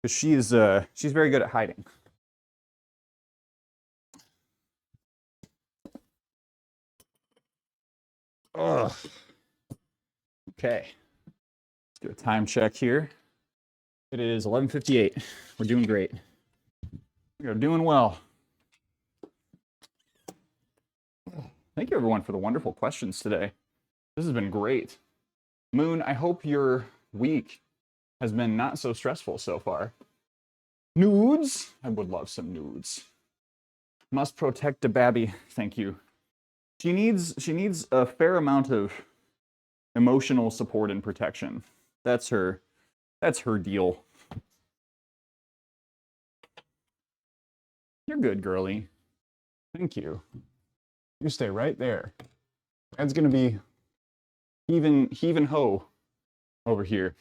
because she's very good at hiding. Ugh. Okay. Let's do a time check here. It is 11:58. We're doing great. We are doing well. Thank you, everyone, for the wonderful questions today. This has been great. Moon, I hope your week has been not so stressful so far. Nudes? I would love some nudes. Must protect the babby. Thank you. She needs a fair amount of emotional support and protection. That's her deal. You're good, girly. Thank you. You stay right there. Dad's gonna be heaving ho over here.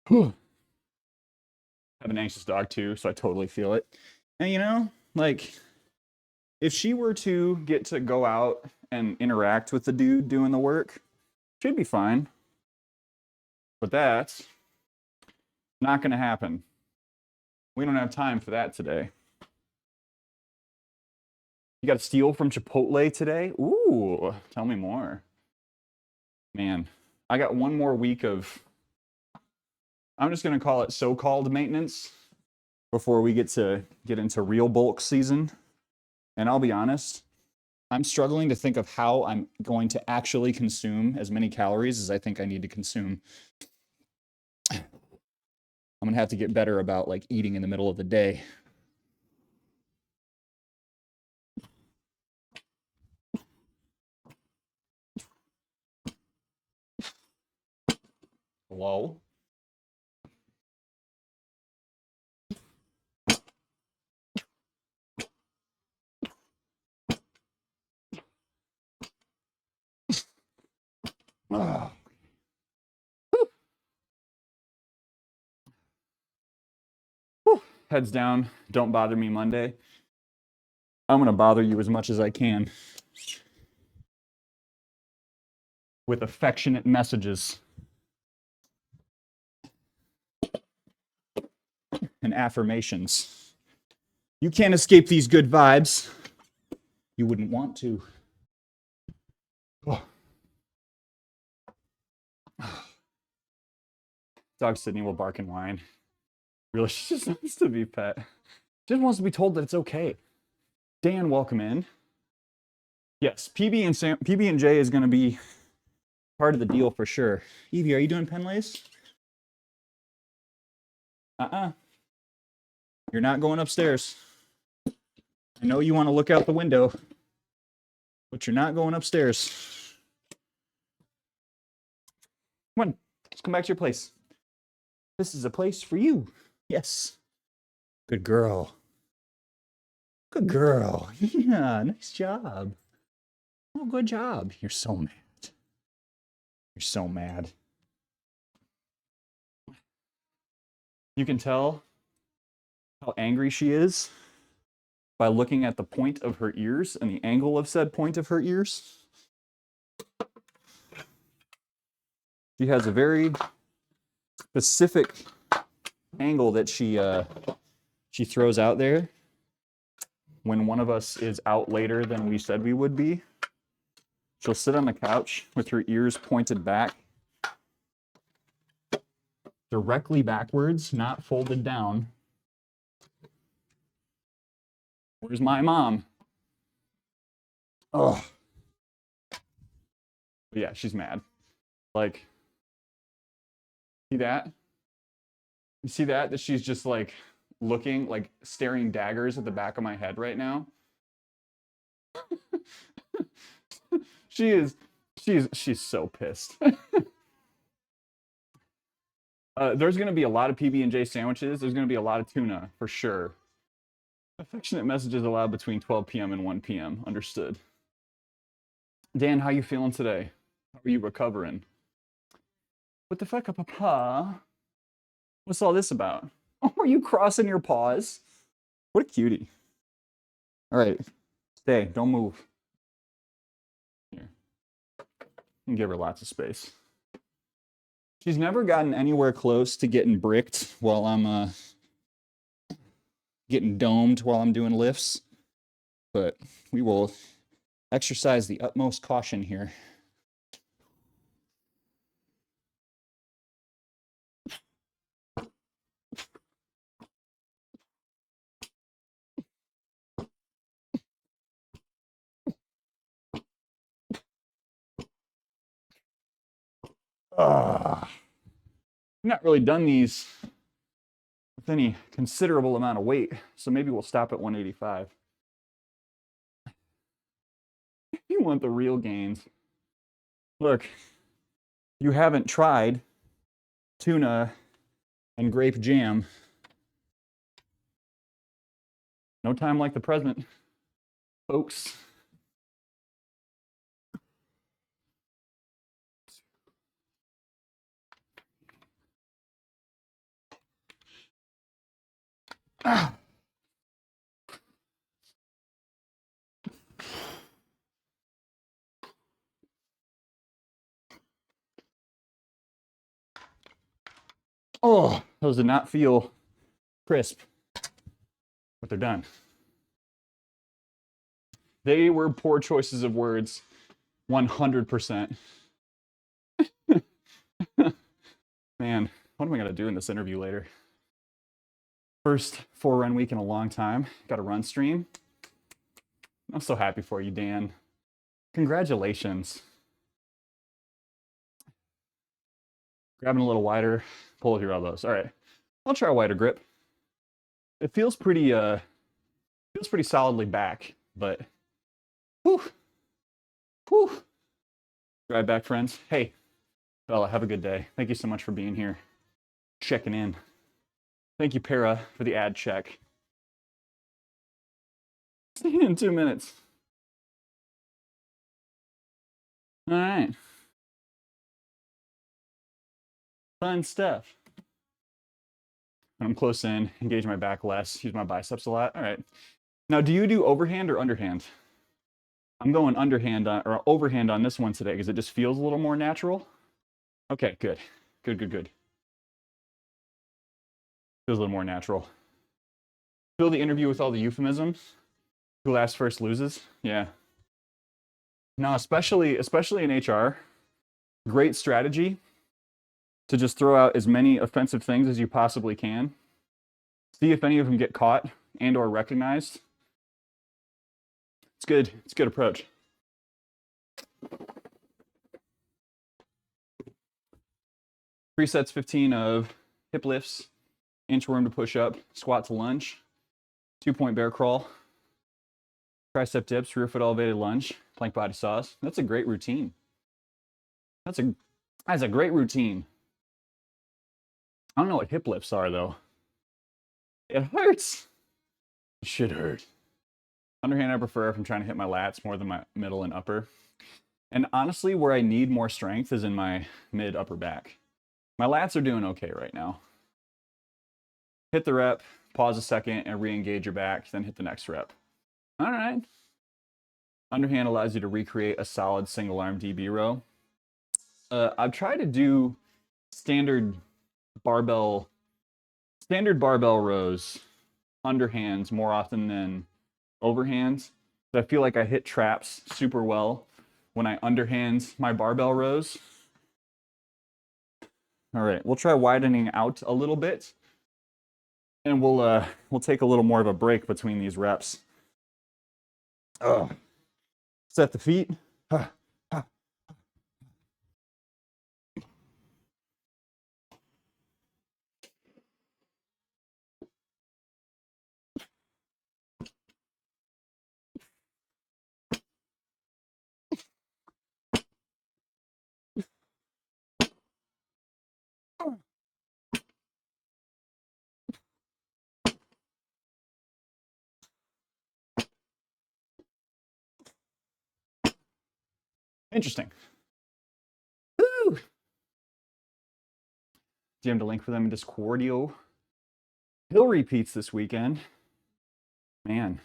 Whew. I have an anxious dog too, so I totally feel it. And you know, like, if she were to get to go out and interact with the dude doing the work, she'd be fine. But that's not gonna happen. We don't have time for that today. You got to steal from Chipotle today? Ooh, tell me more. Man, I got one more week of, I'm just going to call it so-called maintenance before we get into real bulk season. And I'll be honest, I'm struggling to think of how I'm going to actually consume as many calories as I think I need to consume. I'm gonna have to get better about like eating in the middle of the day. Hello? Oh. Heads down, don't bother me Monday. I'm gonna bother you as much as I can with affectionate messages and affirmations. You can't escape these good vibes. You wouldn't want to. Oh. Dog Sydney will bark and whine. Really, she just wants to be pet. She just wants to be told that it's okay. Dan, welcome in. Yes, PB and J is going to be part of the deal for sure. Evie, are you doing pen lace? You're not going upstairs. I know you want to look out the window, but you're not going upstairs. Come on, let's come back to your place. This is a place for you. Yes. Good girl. Good girl. Yeah, nice job. Oh, good job. You're so mad. You're so mad. You can tell how angry she is by looking at the point of her ears and the angle of said point of her ears. She has a very specific angle that she throws out there when one of us is out later than we said we would be. She'll sit on the couch with her ears pointed back, directly backwards, not folded down. Where's my mom? Oh. But yeah, she's mad. Like, see that? You see that? That she's just like looking, like staring daggers at the back of my head right now. She's so pissed. There's going to be a lot of PB&J sandwiches. There's going to be a lot of tuna for sure. Affectionate messages allowed between 12 p.m. and 1 p.m. Understood. Dan, how you feeling today? How are you recovering? What the fuck, papa? What's all this about? Oh, are you crossing your paws? What a cutie. All right, stay. Don't move. Here. And give her lots of space. She's never gotten anywhere close to getting bricked while I'm getting domed while I'm doing lifts, but we will exercise the utmost caution here. I've not really done these with any considerable amount of weight, so maybe we'll stop at 185. You want the real gains. Look, you haven't tried tuna and grape jam. No time like the present, folks. Oh, those did not feel crisp, but they're done. They were poor choices of words, 100%. Man, what am I gonna do in this interview later? First 4-run week in a long time. Got a run stream. I'm so happy for you, Dan. Congratulations. Grabbing a little wider, pull with your elbows. All right, I'll try a wider grip. It feels pretty solidly back, but whew, whew. Right back, friends. Hey, Bella, have a good day. Thank you so much for being here, checking in. Thank you, Para, for the ad check. See you in 2 minutes. All right. Fun stuff. When I'm close in, engage my back less, use my biceps a lot. All right. Now, do you do overhand or underhand? I'm going underhand or overhand on this one today because it just feels a little more natural. Okay, good. Good. Feels a little more natural. Feel the interview with all the euphemisms. Who laughs first loses. Yeah. No, especially in HR, great strategy to just throw out as many offensive things as you possibly can. See if any of them get caught and or recognized. It's good. It's a good approach. Three sets, 15 of hip lifts, inchworm to push up, squat to lunge, 2-point bear crawl, tricep dips, rear foot elevated lunge, plank body saws. That's a great routine. That's a great routine. I don't know what hip lifts are though. It hurts. It should hurt. Underhand I prefer if I'm trying to hit my lats more than my middle and upper. And honestly, where I need more strength is in my mid upper back. My lats are doing okay right now. Hit the rep, pause a second, and re-engage your back, then hit the next rep. All right. Underhand allows you to recreate a solid single arm DB row. I've tried to do standard barbell rows, underhands more often than overhands. I feel like I hit traps super well when I underhand my barbell rows. All right, we'll try widening out a little bit, and we'll take a little more of a break between these reps. Set the feet. Interesting. Woo! DM'd a link for them in Discordio. Hill repeats this weekend. Man,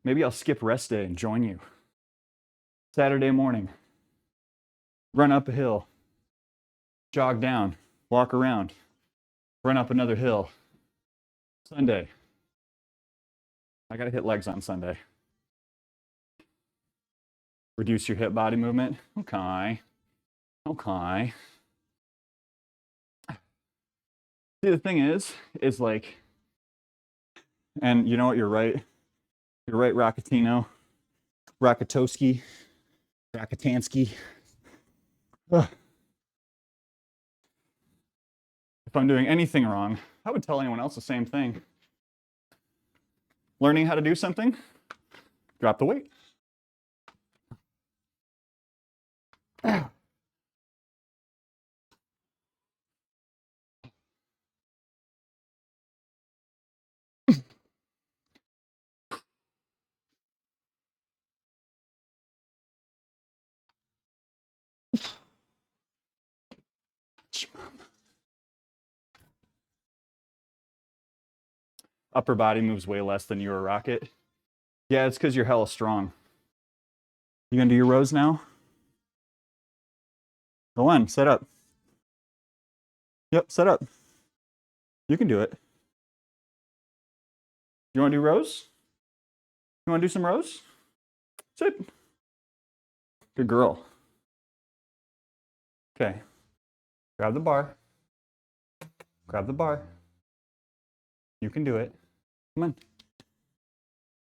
maybe I'll skip rest day and join you. Saturday morning, run up a hill, jog down, walk around, run up another hill. Sunday, I gotta hit legs on Sunday. Reduce your hip body movement. Okay. See, the thing is like, and you know what, you're right, Rockatansky. Ugh. If I'm doing anything wrong, I would tell anyone else the same thing. Learning how to do something, drop the weight. Upper body moves way less than you're a rocket. Yeah, it's because you're hella strong. You gonna do your rows now? Go on, set up. Yep, set up. You can do it. You wanna do rows? You wanna do some rows? Sit. Good girl. Okay. Grab the bar. You can do it. Come on.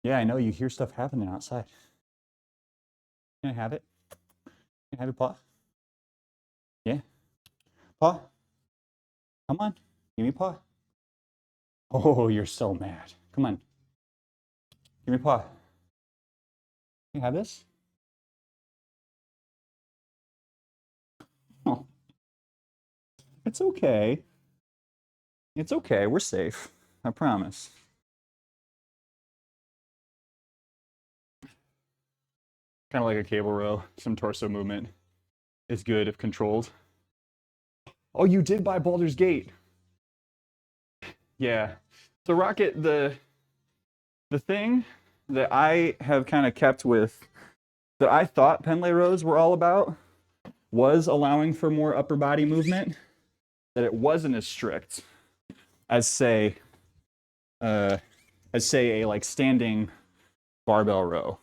Yeah, I know you hear stuff happening outside. Can I have it? Can I have your paw? Yeah. Paw? Come on. Give me paw. Oh, you're so mad. Come on. Give me paw. Can you have this? Oh, it's okay. It's okay. We're safe. I promise. Kind of like a cable row. Some torso movement is good if controlled. Oh, you did buy Baldur's Gate. Yeah. So Rocket, the thing that I have kind of kept with that I thought Penlay rows were all about was allowing for more upper body movement, that it wasn't as strict as say a like standing barbell row.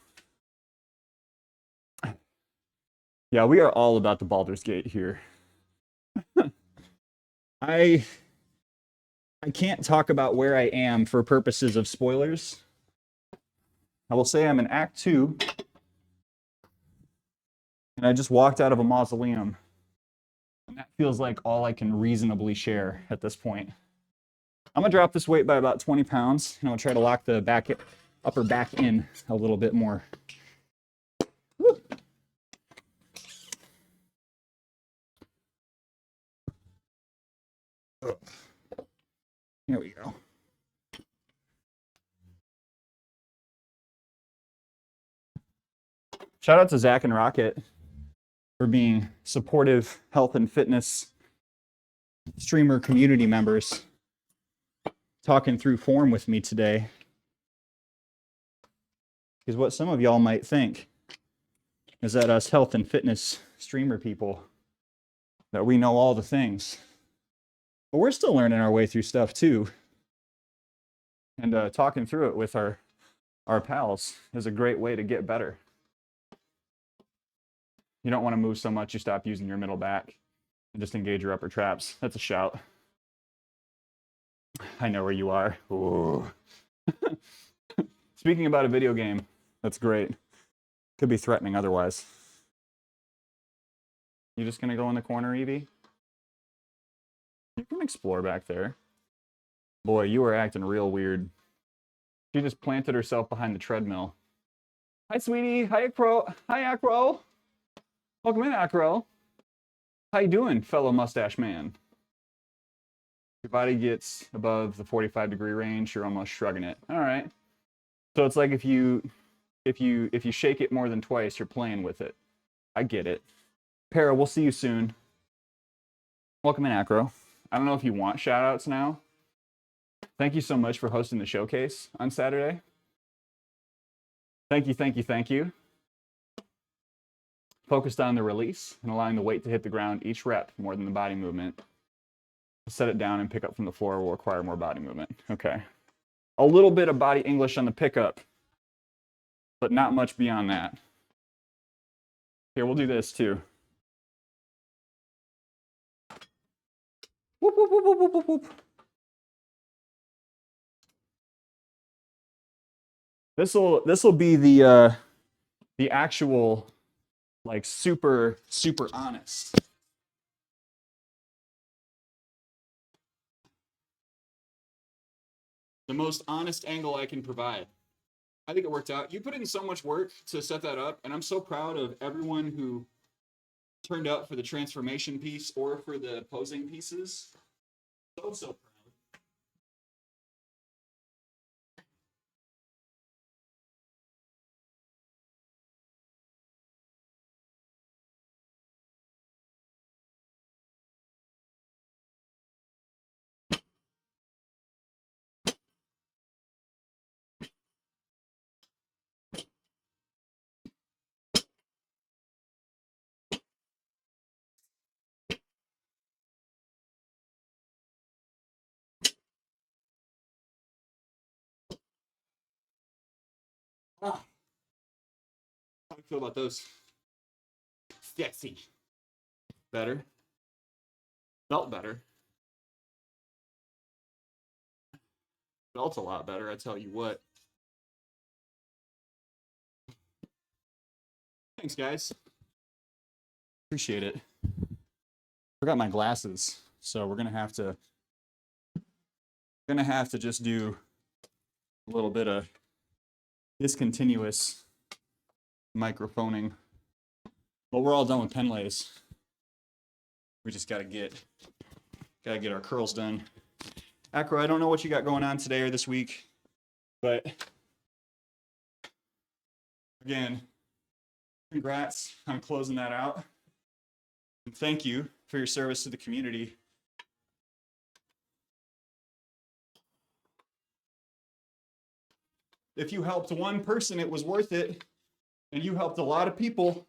Yeah, we are all about the Baldur's Gate here. I can't talk about where I am for purposes of spoilers. I will say I'm in Act 2, and I just walked out of a mausoleum. And that feels like all I can reasonably share at this point. I'm gonna drop this weight by about 20 pounds, and I'm gonna try to lock the upper back in a little bit more. Woo. Here we go. Shout out to Zach and Rocket for being supportive health and fitness streamer community members, talking through form with me today. Because what some of y'all might think is that us health and fitness streamer people, that we know all the things. But we're still learning our way through stuff too. And talking through it with our pals is a great way to get better. You don't want to move so much you stop using your middle back and just engage your upper traps. That's a shout. I know where you are. Speaking about a video game, that's great. Could be threatening otherwise. You just gonna go in the corner, Evie? You can explore back there. Boy, you were acting real weird. She just planted herself behind the treadmill. Hi, sweetie. Hi, Acro. Hi, Acro. Welcome in, Acro. How you doing, fellow mustache man? Your body gets above the 45-degree range, you're almost shrugging it. All right. So it's like if you shake it more than twice, you're playing with it. I get it. Para, we'll see you soon. Welcome in, Acro. I don't know if you want shout-outs now. Thank you so much for hosting the showcase on Saturday. Thank you, thank you, thank you. Focused on the release and allowing the weight to hit the ground each rep more than the body movement. Set it down and pick up from the floor will require more body movement. Okay. A little bit of body English on the pickup, but not much beyond that. Here, we'll do this too. Whoop, whoop, whoop, whoop, whoop, whoop. This'll be the actual, like, super honest. The most honest angle I can provide. I think it worked out. You put in so much work to set that up, and I'm so proud of everyone who turned out for the transformation piece or for the posing pieces. So proud. Ah. How do you feel about those? Sexy. Better. Felt better. Felt a lot better, I tell you what. Thanks, guys. Appreciate it. Forgot my glasses, so we're gonna have to just do a little bit of discontinuous microphoning. But we're all done with pen lays. We just gotta get our curls done. Acro, I don't know what you got going on today or this week, but again, congrats on closing that out. And thank you for your service to the community. If you helped one person, it was worth it. And you helped a lot of people.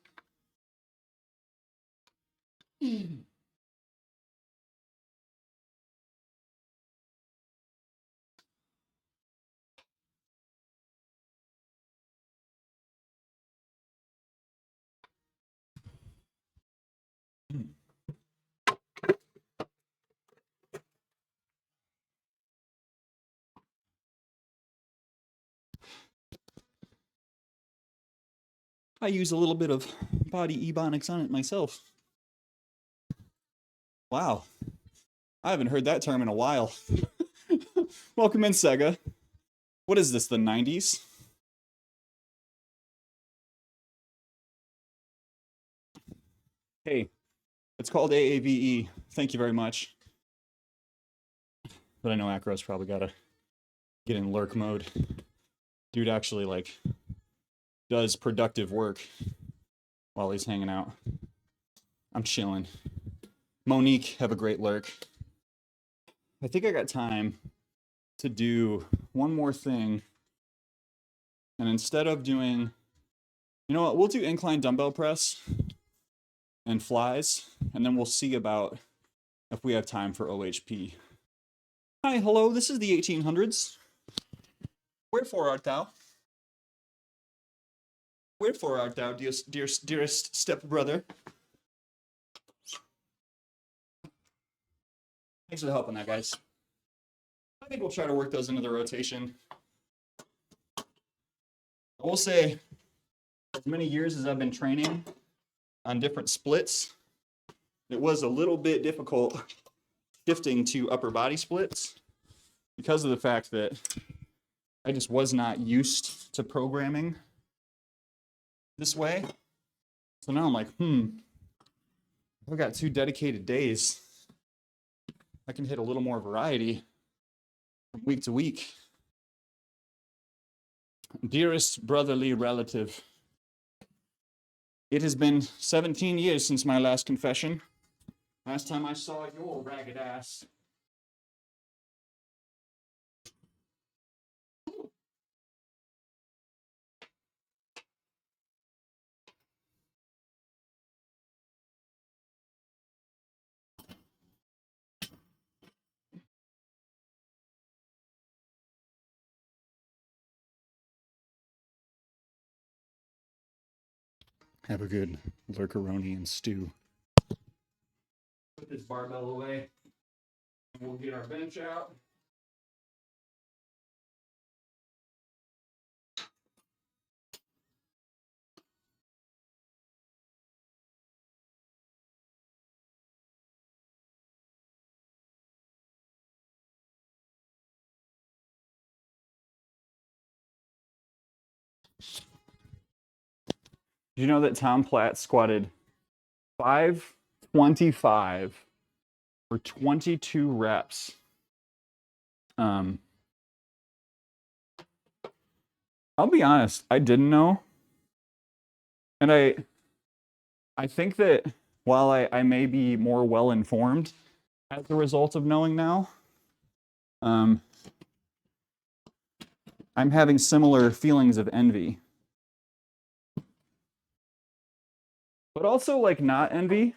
I use a little bit of body ebonics on it myself. Wow. I haven't heard that term in a while. Welcome in, Sega. What is this, the 90s? Hey, it's called AAVE. Thank you very much. But I know Acro's probably got to get in lurk mode. Dude actually, like, does productive work while he's hanging out. I'm chilling. Monique, have a great lurk. I think I got time to do one more thing. And instead of doing, you know what, we'll do incline dumbbell press and flies, and then we'll see about if we have time for OHP. Hi, hello, this is the 1800s. Wherefore art thou? Wherefore art thou, dearest stepbrother? Thanks for the help on that, guys. I think we'll try to work those into the rotation. I will say, as many years as I've been training on different splits, it was a little bit difficult shifting to upper body splits because of the fact that I just was not used to programming this way. So now I'm like, I've got 2 dedicated days. I can hit a little more variety from week to week. Dearest brotherly relative, it has been 17 years since my last confession. Last time I saw your ragged ass. Have a good lurkeroni and stew. Put this barbell away, and we'll get our bench out. Did you know that Tom Platt squatted 525 for 22 reps? I'll be honest, I didn't know. And I think that while I may be more well-informed as a result of knowing now, I'm having similar feelings of envy. But also, like, not envy.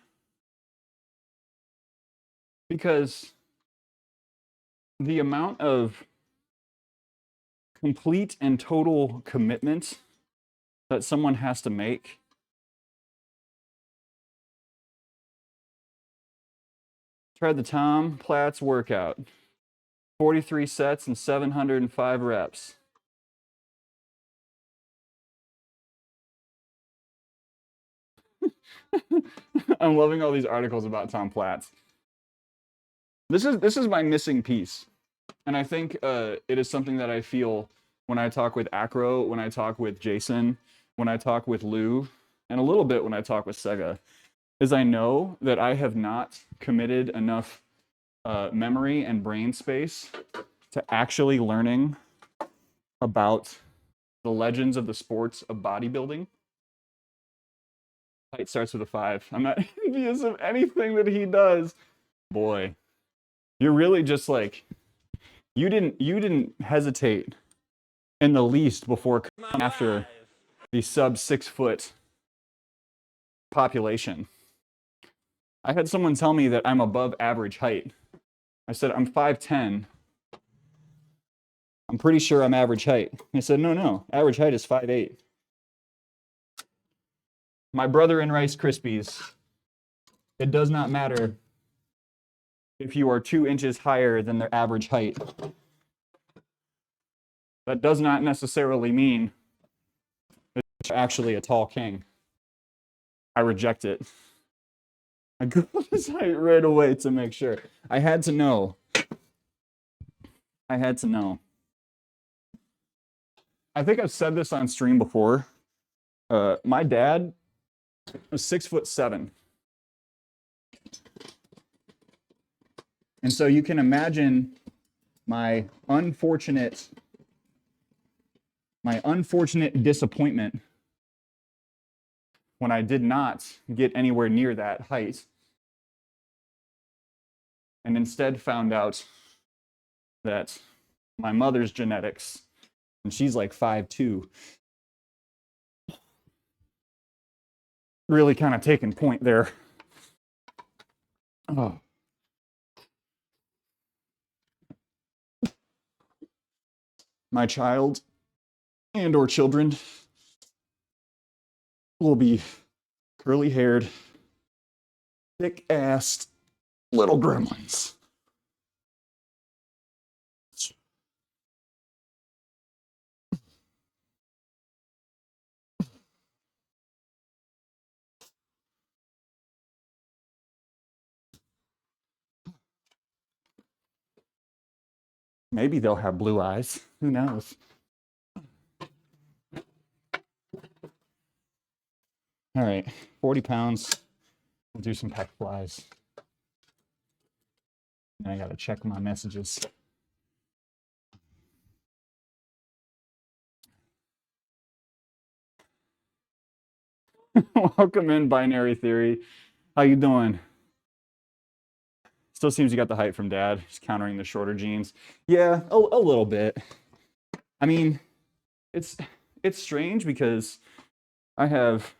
Because the amount of complete and total commitment that someone has to make tried the Tom Platt's workout. 43 sets and 705 reps. I'm loving all these articles about Tom Platz. This is my missing piece. And I think it is something that I feel when I talk with Acro, when I talk with Jason, when I talk with Lou, and a little bit when I talk with Sega, is I know that I have not committed enough memory and brain space to actually learning about the legends of the sports of bodybuilding. Height starts with a 5. I'm not envious of anything that he does. Boy, you're really just like, you didn't hesitate in the least before coming after the sub 6 foot population. I had someone tell me that I'm above average height. I said, I'm 5'10". I'm pretty sure I'm average height. He said, no, average height is 5'8". My brother in Rice Krispies, it does not matter if you are 2 inches higher than their average height. That does not necessarily mean that you're actually a tall king. I reject it. I Googled his height right away to make sure. I had to know. I had to know. I think I've said this on stream before. My dad was 6'7". And so you can imagine my unfortunate disappointment when I did not get anywhere near that height and instead found out that my mother's genetics, and she's like 5'2", really kind of taking point there. Oh. My child and or children will be curly-haired, thick-assed little gremlins. Maybe they'll have blue eyes. Who knows? All right, 40 pounds. We'll do some pec flies. And I gotta check my messages. Welcome in, Binary Theory. How you doing? Still seems you got the height from Dad. He's countering the shorter jeans. Yeah, a little bit. I mean, it's strange because I have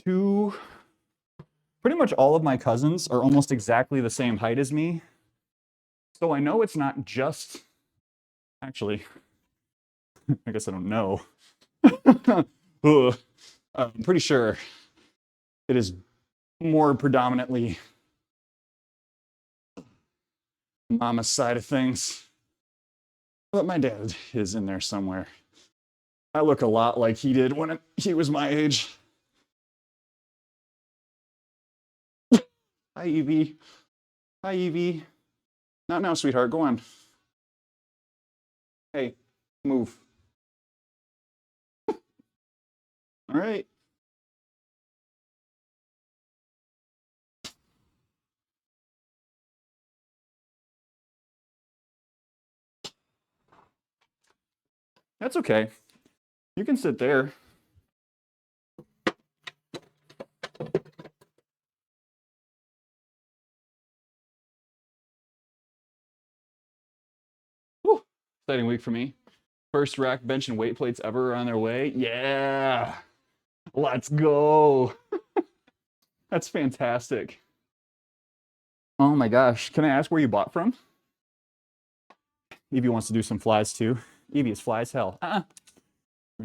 pretty much all of my cousins are almost exactly the same height as me. So I know it's not just, actually, I guess I don't know. I'm pretty sure it is more predominantly mama's side of things. But my dad is in there somewhere. I look a lot like he did when he was my age. Hi, Evie. Hi, Evie. Not now, sweetheart. Go on. Hey, move. All right. That's okay. You can sit there. Whew. Exciting week for me. First rack, bench, and weight plates ever on their way. Yeah. Let's go. That's fantastic. Oh my gosh. Can I ask where you bought from? Evie wants to do some flies too. Evie is fly as hell. We're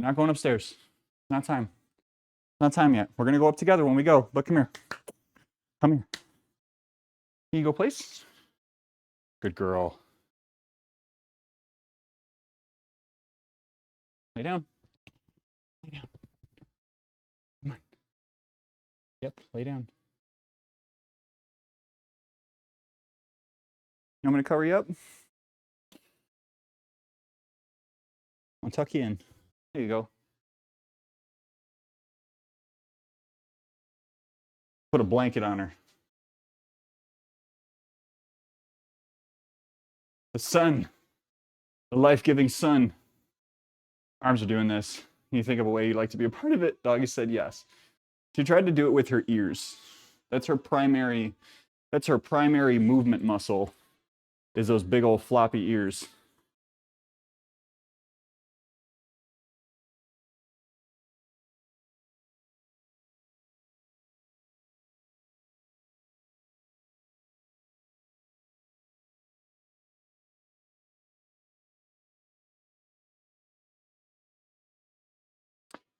not going upstairs. Not time. Not time yet. We're gonna go up together when we go. But come here. Come here. Can you go, please? Good girl. Lay down. Lay down. Come on. Yep, lay down. I'm going to cover you up. I'll tuck you in. There you go. Put a blanket on her. The sun, the life-giving sun. Arms are doing this. Can you think of a way you'd like to be a part of it? Doggy said yes. She tried to do it with her ears. That's her primary movement muscle, is those big old floppy ears.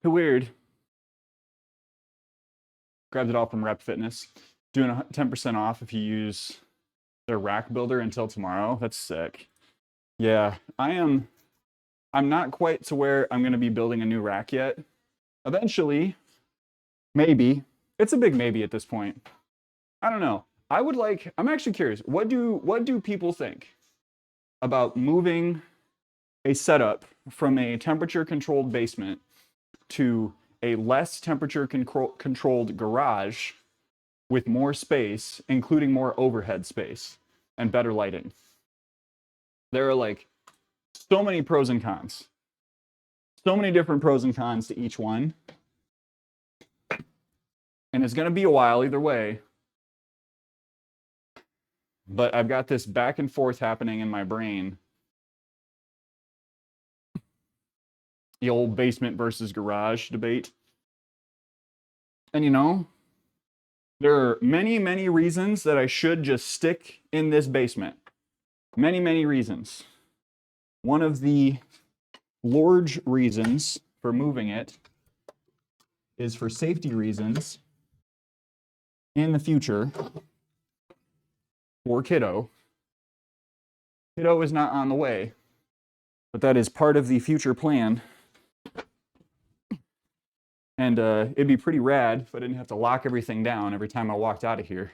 Weird. Grabbed it all from Rep Fitness. Doing 10% off if you use their rack builder until tomorrow. That's sick. Yeah, I'm not quite to where I'm going to be building a new rack yet. Eventually, maybe. It's a big maybe at this point. I don't know. I'm actually curious. What do people think about moving a setup from a temperature controlled basement to a less temperature controlled garage with more space, including more overhead space and better lighting? There are like so many pros and cons. So many different pros and cons to each one. And it's going to be a while either way. But I've got this back and forth happening in my brain. The old basement versus garage debate. And you know, there are many, many reasons that I should just stick in this basement. Many, many reasons. One of the large reasons for moving it is for safety reasons in the future for kiddo. Kiddo is not on the way, but that is part of the future plan. And it'd be pretty rad if I didn't have to lock everything down every time I walked out of here.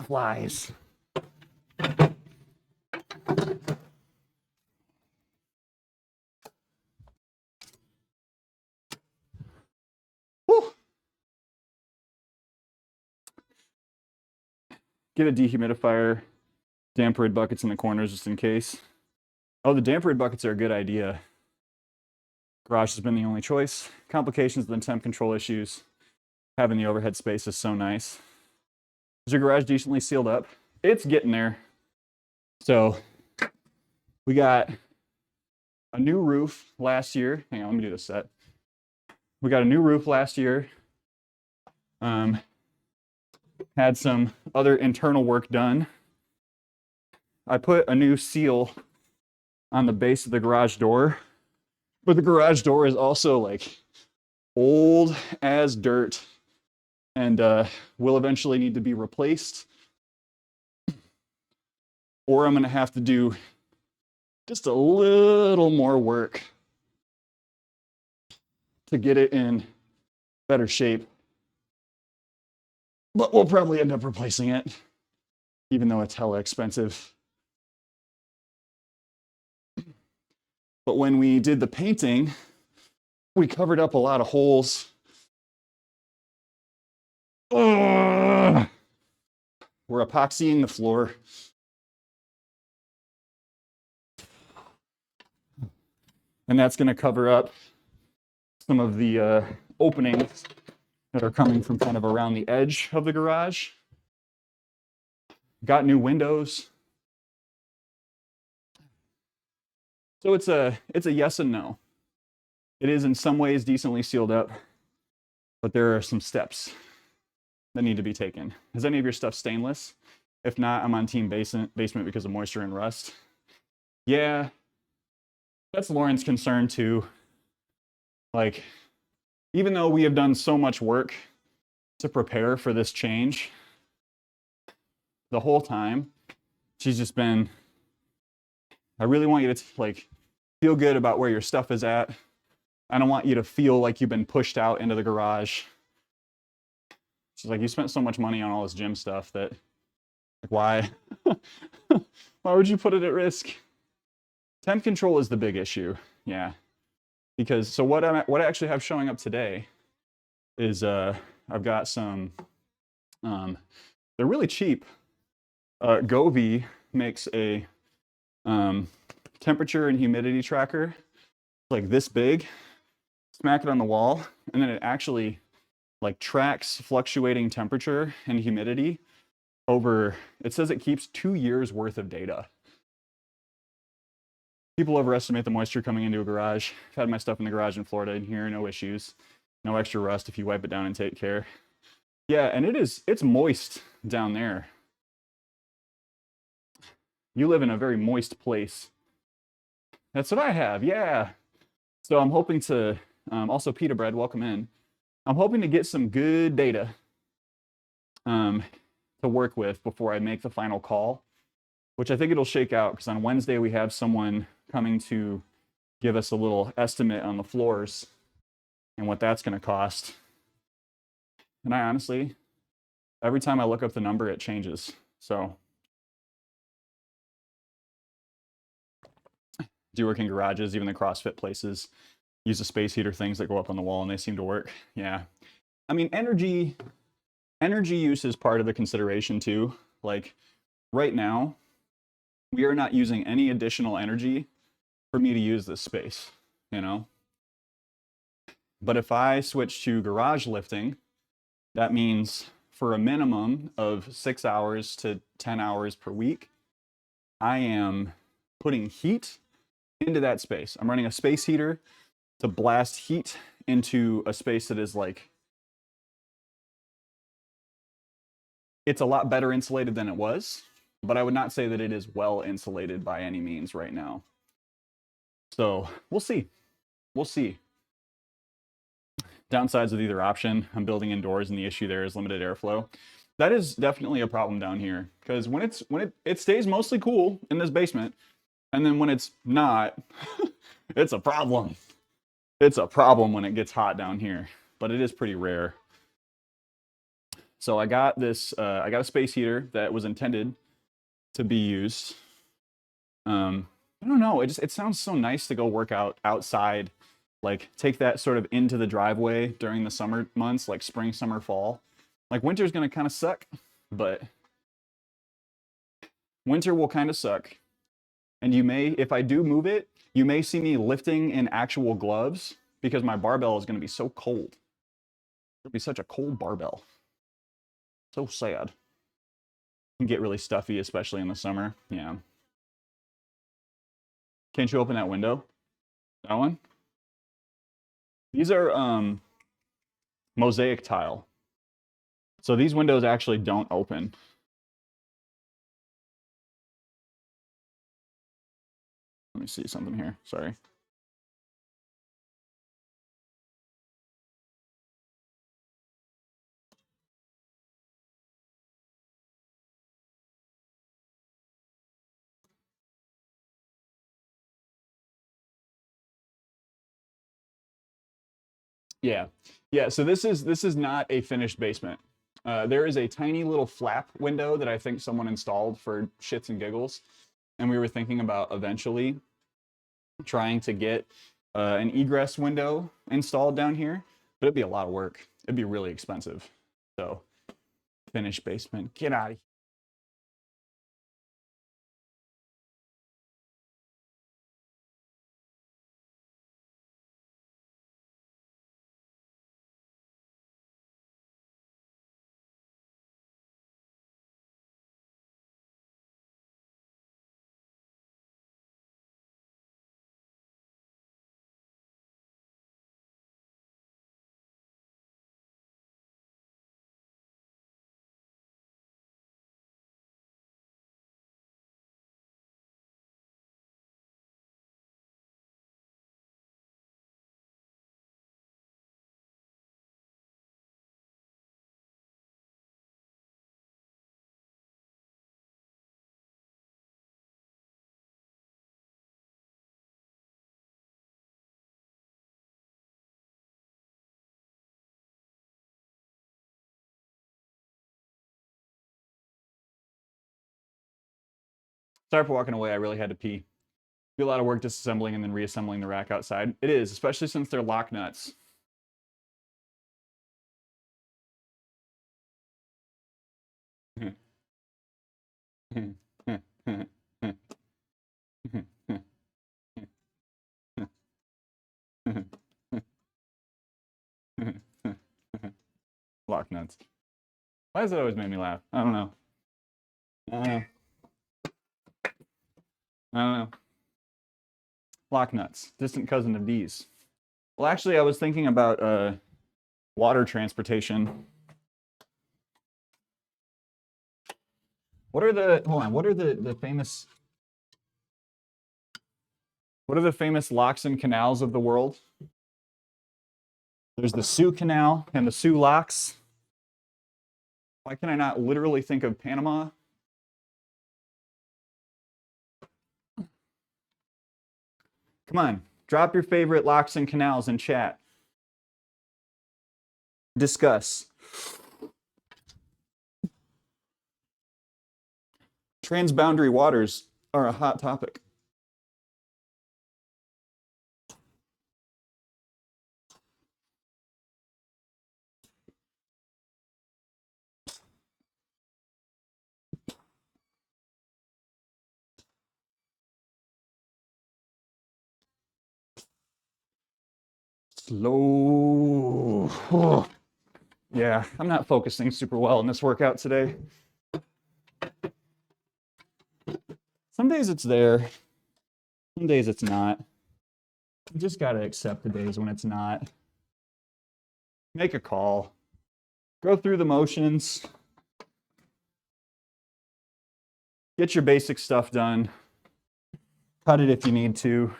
Flies. Whew. Get a dehumidifier, damper rid buckets in the corners just in case. Oh, the damper rid buckets are a good idea. Garage has been the only choice. Complications than temp control issues. Having the overhead space is so nice. Is your garage decently sealed up? It's getting there. So we got a new roof last year. Hang on, let me do this set. We got a new roof last year. Had some other internal work done. I put a new seal on the base of the garage door, but the garage door is also like old as dirt and will eventually need to be replaced. Or I'm going to have to do just a little more work to get it in better shape. But we'll probably end up replacing it, even though it's hella expensive. But when we did the painting, we covered up a lot of holes. We're epoxying the floor. And that's going to cover up some of the openings that are coming from kind of around the edge of the garage. Got new windows. So it's a yes and no. It is in some ways decently sealed up, but there are some steps that need to be taken. Is any of your stuff stainless? If not, I'm on team basement because of moisture and rust. Yeah, that's Lauren's concern too. Like, even though we have done so much work to prepare for this change, the whole time, she's just been, I really want you to like feel good about where your stuff is at. I don't want you to feel like you've been pushed out into the garage. She's like, you spent so much money on all this gym stuff that, like, why? Why would you put it at risk? Temp control is the big issue, yeah. Because, so what I actually have showing up today is I've got some, they're really cheap. Govee makes a temperature and humidity tracker, like this big. Smack it on the wall, and then it actually like tracks fluctuating temperature and humidity over, it says it keeps 2 years worth of data. People overestimate the moisture coming into a garage. I've had my stuff in the garage in Florida in here, no issues. No extra rust if you wipe it down and take care. Yeah, and it's moist down there. You live in a very moist place. That's what I have, yeah. So I'm hoping to, also pita bread, welcome in. I'm hoping to get some good data to work with before I make the final call, which I think it'll shake out because on Wednesday we have someone coming to give us a little estimate on the floors and what that's going to cost. And I honestly, every time I look up the number, it changes. So do work in garages, even the CrossFit places use the space heater things that go up on the wall and they seem to work. Yeah. I mean, energy use is part of the consideration too. Like right now, we are not using any additional energy for me to use this space, you know? But if I switch to garage lifting, that means for a minimum of 6 hours to 10 hours per week, I am putting heat into that space. I'm running a space heater to blast heat into a space that is like, it's a lot better insulated than it was, but I would not say that it is well insulated by any means right now. So we'll see. We'll see. Downsides of either option, I'm building indoors and the issue there is limited airflow. That is definitely a problem down here because when it stays mostly cool in this basement, and then when it's not, it's a problem. It's a problem when it gets hot down here, but it is pretty rare. So I got this, I got a space heater that was intended to be used. I don't know, it sounds so nice to go work out outside, like take that sort of into the driveway during the summer months, like spring, summer, fall. Like winter's gonna kind of suck, but winter will kind of suck. And you may, if I do move it, you may see me lifting in actual gloves because my barbell is gonna be so cold. It'll be such a cold barbell. So sad. It can get really stuffy, especially in the summer. Yeah. Can't you open that window? That one? These are mosaic tile. So these windows actually don't open. Let me see something here. Sorry. Yeah. Yeah, so this is not a finished basement. There is a tiny little flap window that I think someone installed for shits and giggles. And we were thinking about eventually trying to get an egress window installed down here, but it'd be a lot of work. It'd be really expensive. So, finished basement, get out of here. Sorry for walking away. I really had to pee. Be a lot of work disassembling and then reassembling the rack outside. It is, especially since they're lock nuts. Lock nuts. Why does it always make me laugh? I don't know. I don't know. I don't know. Lock nuts, distant cousin of D's. Well, actually, I was thinking about water transportation. What are the famous locks and canals of the world? There's the Soo Canal and the Soo Locks. Why can I not literally think of Panama? Come on, drop your favorite locks and canals in chat. Discuss. Transboundary waters are a hot topic. Slow. Yeah, I'm not focusing super well in this workout today. Some days it's there, some days it's not. You just gotta accept the days when it's not. Make a call. Go through the motions. Get your basic stuff done. Cut it if you need to.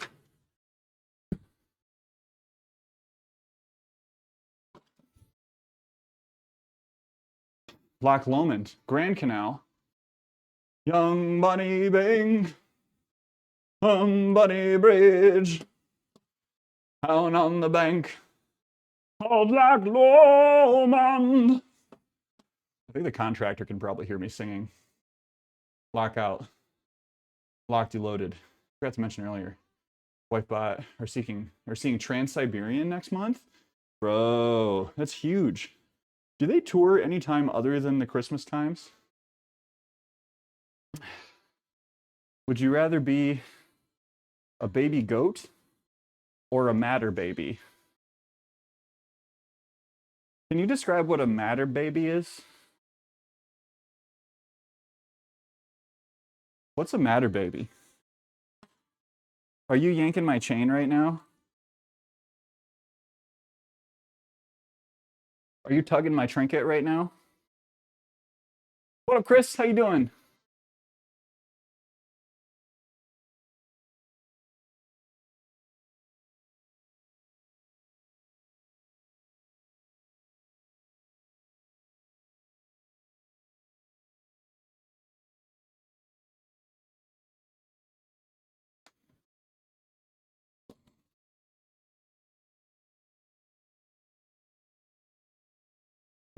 Loch Lomond, Grand Canal. Young Bunny Bing, Bunny Bridge, down on the bank of Loch Lomond. I think the contractor can probably hear me singing. Lockout, locked, loaded. Forgot to mention earlier. Wifebot are seeing Trans-Siberian next month. Bro, that's huge. Do they tour anytime other than the Christmas times? Would you rather be a baby goat or a matter baby? Can you describe what a matter baby is? What's a matter baby? Are you yanking my chain right now? Are you tugging my trinket right now? What up, Chris? How you doing?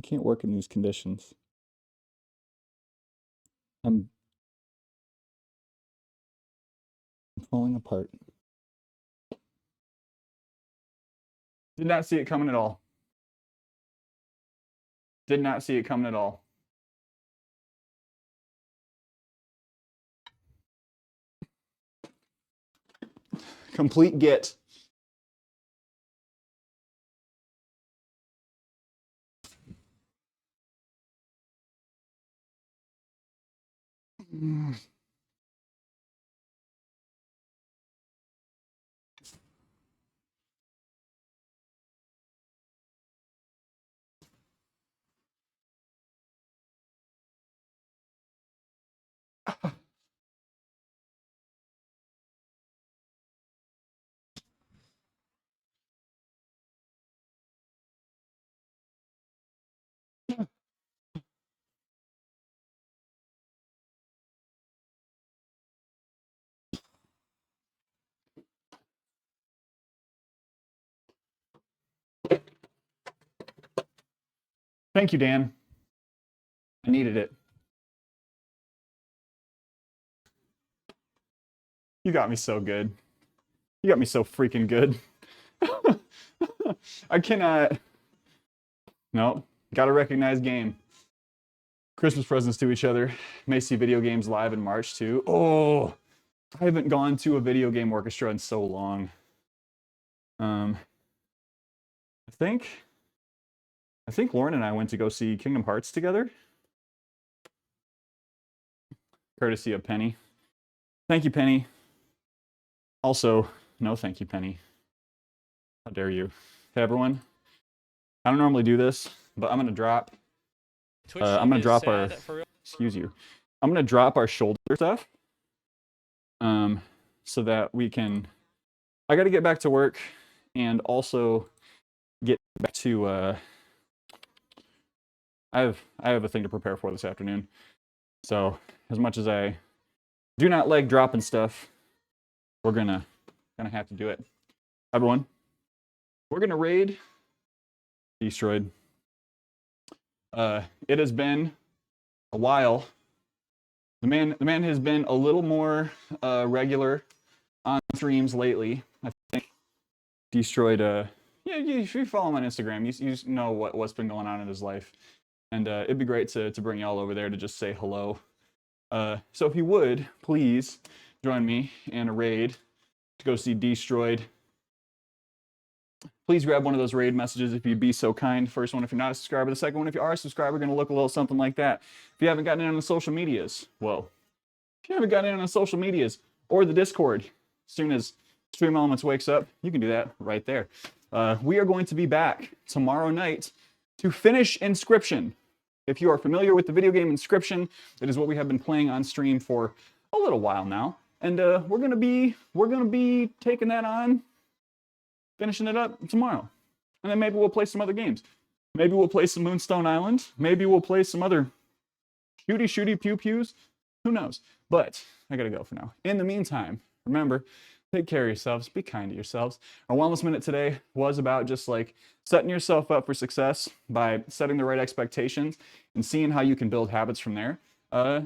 I can't work in these conditions. I'm falling apart. Did not see it coming at all. Did not see it coming at all. Complete get. Thank you, Dan. I needed it. You got me so good. You got me so freaking good. I cannot. No, gotta recognize game. Christmas presents to each other. May see video games live in March too. Oh, I haven't gone to a video game orchestra in so long. I think Lauren and I went to go see Kingdom Hearts together. Courtesy of Penny. Thank you, Penny. Also, no thank you, Penny. How dare you. Hey, everyone. I don't normally do this, but I'm gonna drop. I'm gonna drop our. Excuse you. I'm gonna drop our shoulder stuff. So that we can. I got to get back to work, and also get back to. I have a thing to prepare for this afternoon. So as much as I do not like dropping stuff, we're gonna have to do it. Everyone, we're gonna raid Destroyed. It has been a while. The man has been a little more regular on streams lately. I think Destroyed. Yeah, if you follow him on Instagram, you know what's been going on in his life, and it'd be great to bring y'all over there to just say hello. So if you would please join me in a raid to go see Destroyed. Please grab one of those raid messages if you'd be so kind. First one if you're not a subscriber. The second one if you are a subscriber, going to look a little something like that. If you haven't gotten in on the social medias, well, if you haven't gotten in on the social medias or the Discord, as soon as Stream Elements wakes up, you can do that right there. We are going to be back tomorrow night to finish Inscription. If you are familiar with the video game Inscription, it is what we have been playing on stream for a little while now, and we're gonna be taking that on, finishing it up tomorrow, and then maybe we'll play some other games. Maybe we'll play some Moonstone Island. Maybe we'll play some other shooty pew pews. Who knows? But I gotta go for now. In the meantime, remember, take care of yourselves. Be kind to yourselves. Our Wellness Minute today was about just like setting yourself up for success by setting the right expectations and seeing how you can build habits from there.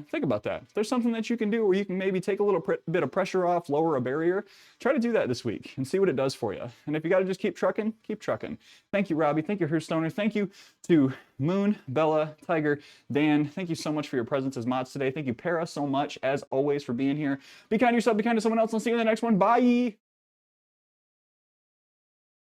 Think about that. If there's something that you can do where you can maybe take a little bit of pressure off, lower a barrier, try to do that this week and see what it does for you. And if you got to just keep trucking, keep trucking. Thank you, Robbie. Thank you, Herstoner. Thank you to Moon, Bella, Tiger, Dan. Thank you so much for your presence as mods today. Thank you, Para, so much, as always, for being here. Be kind to yourself, be kind to someone else, and see you in the next one. Bye!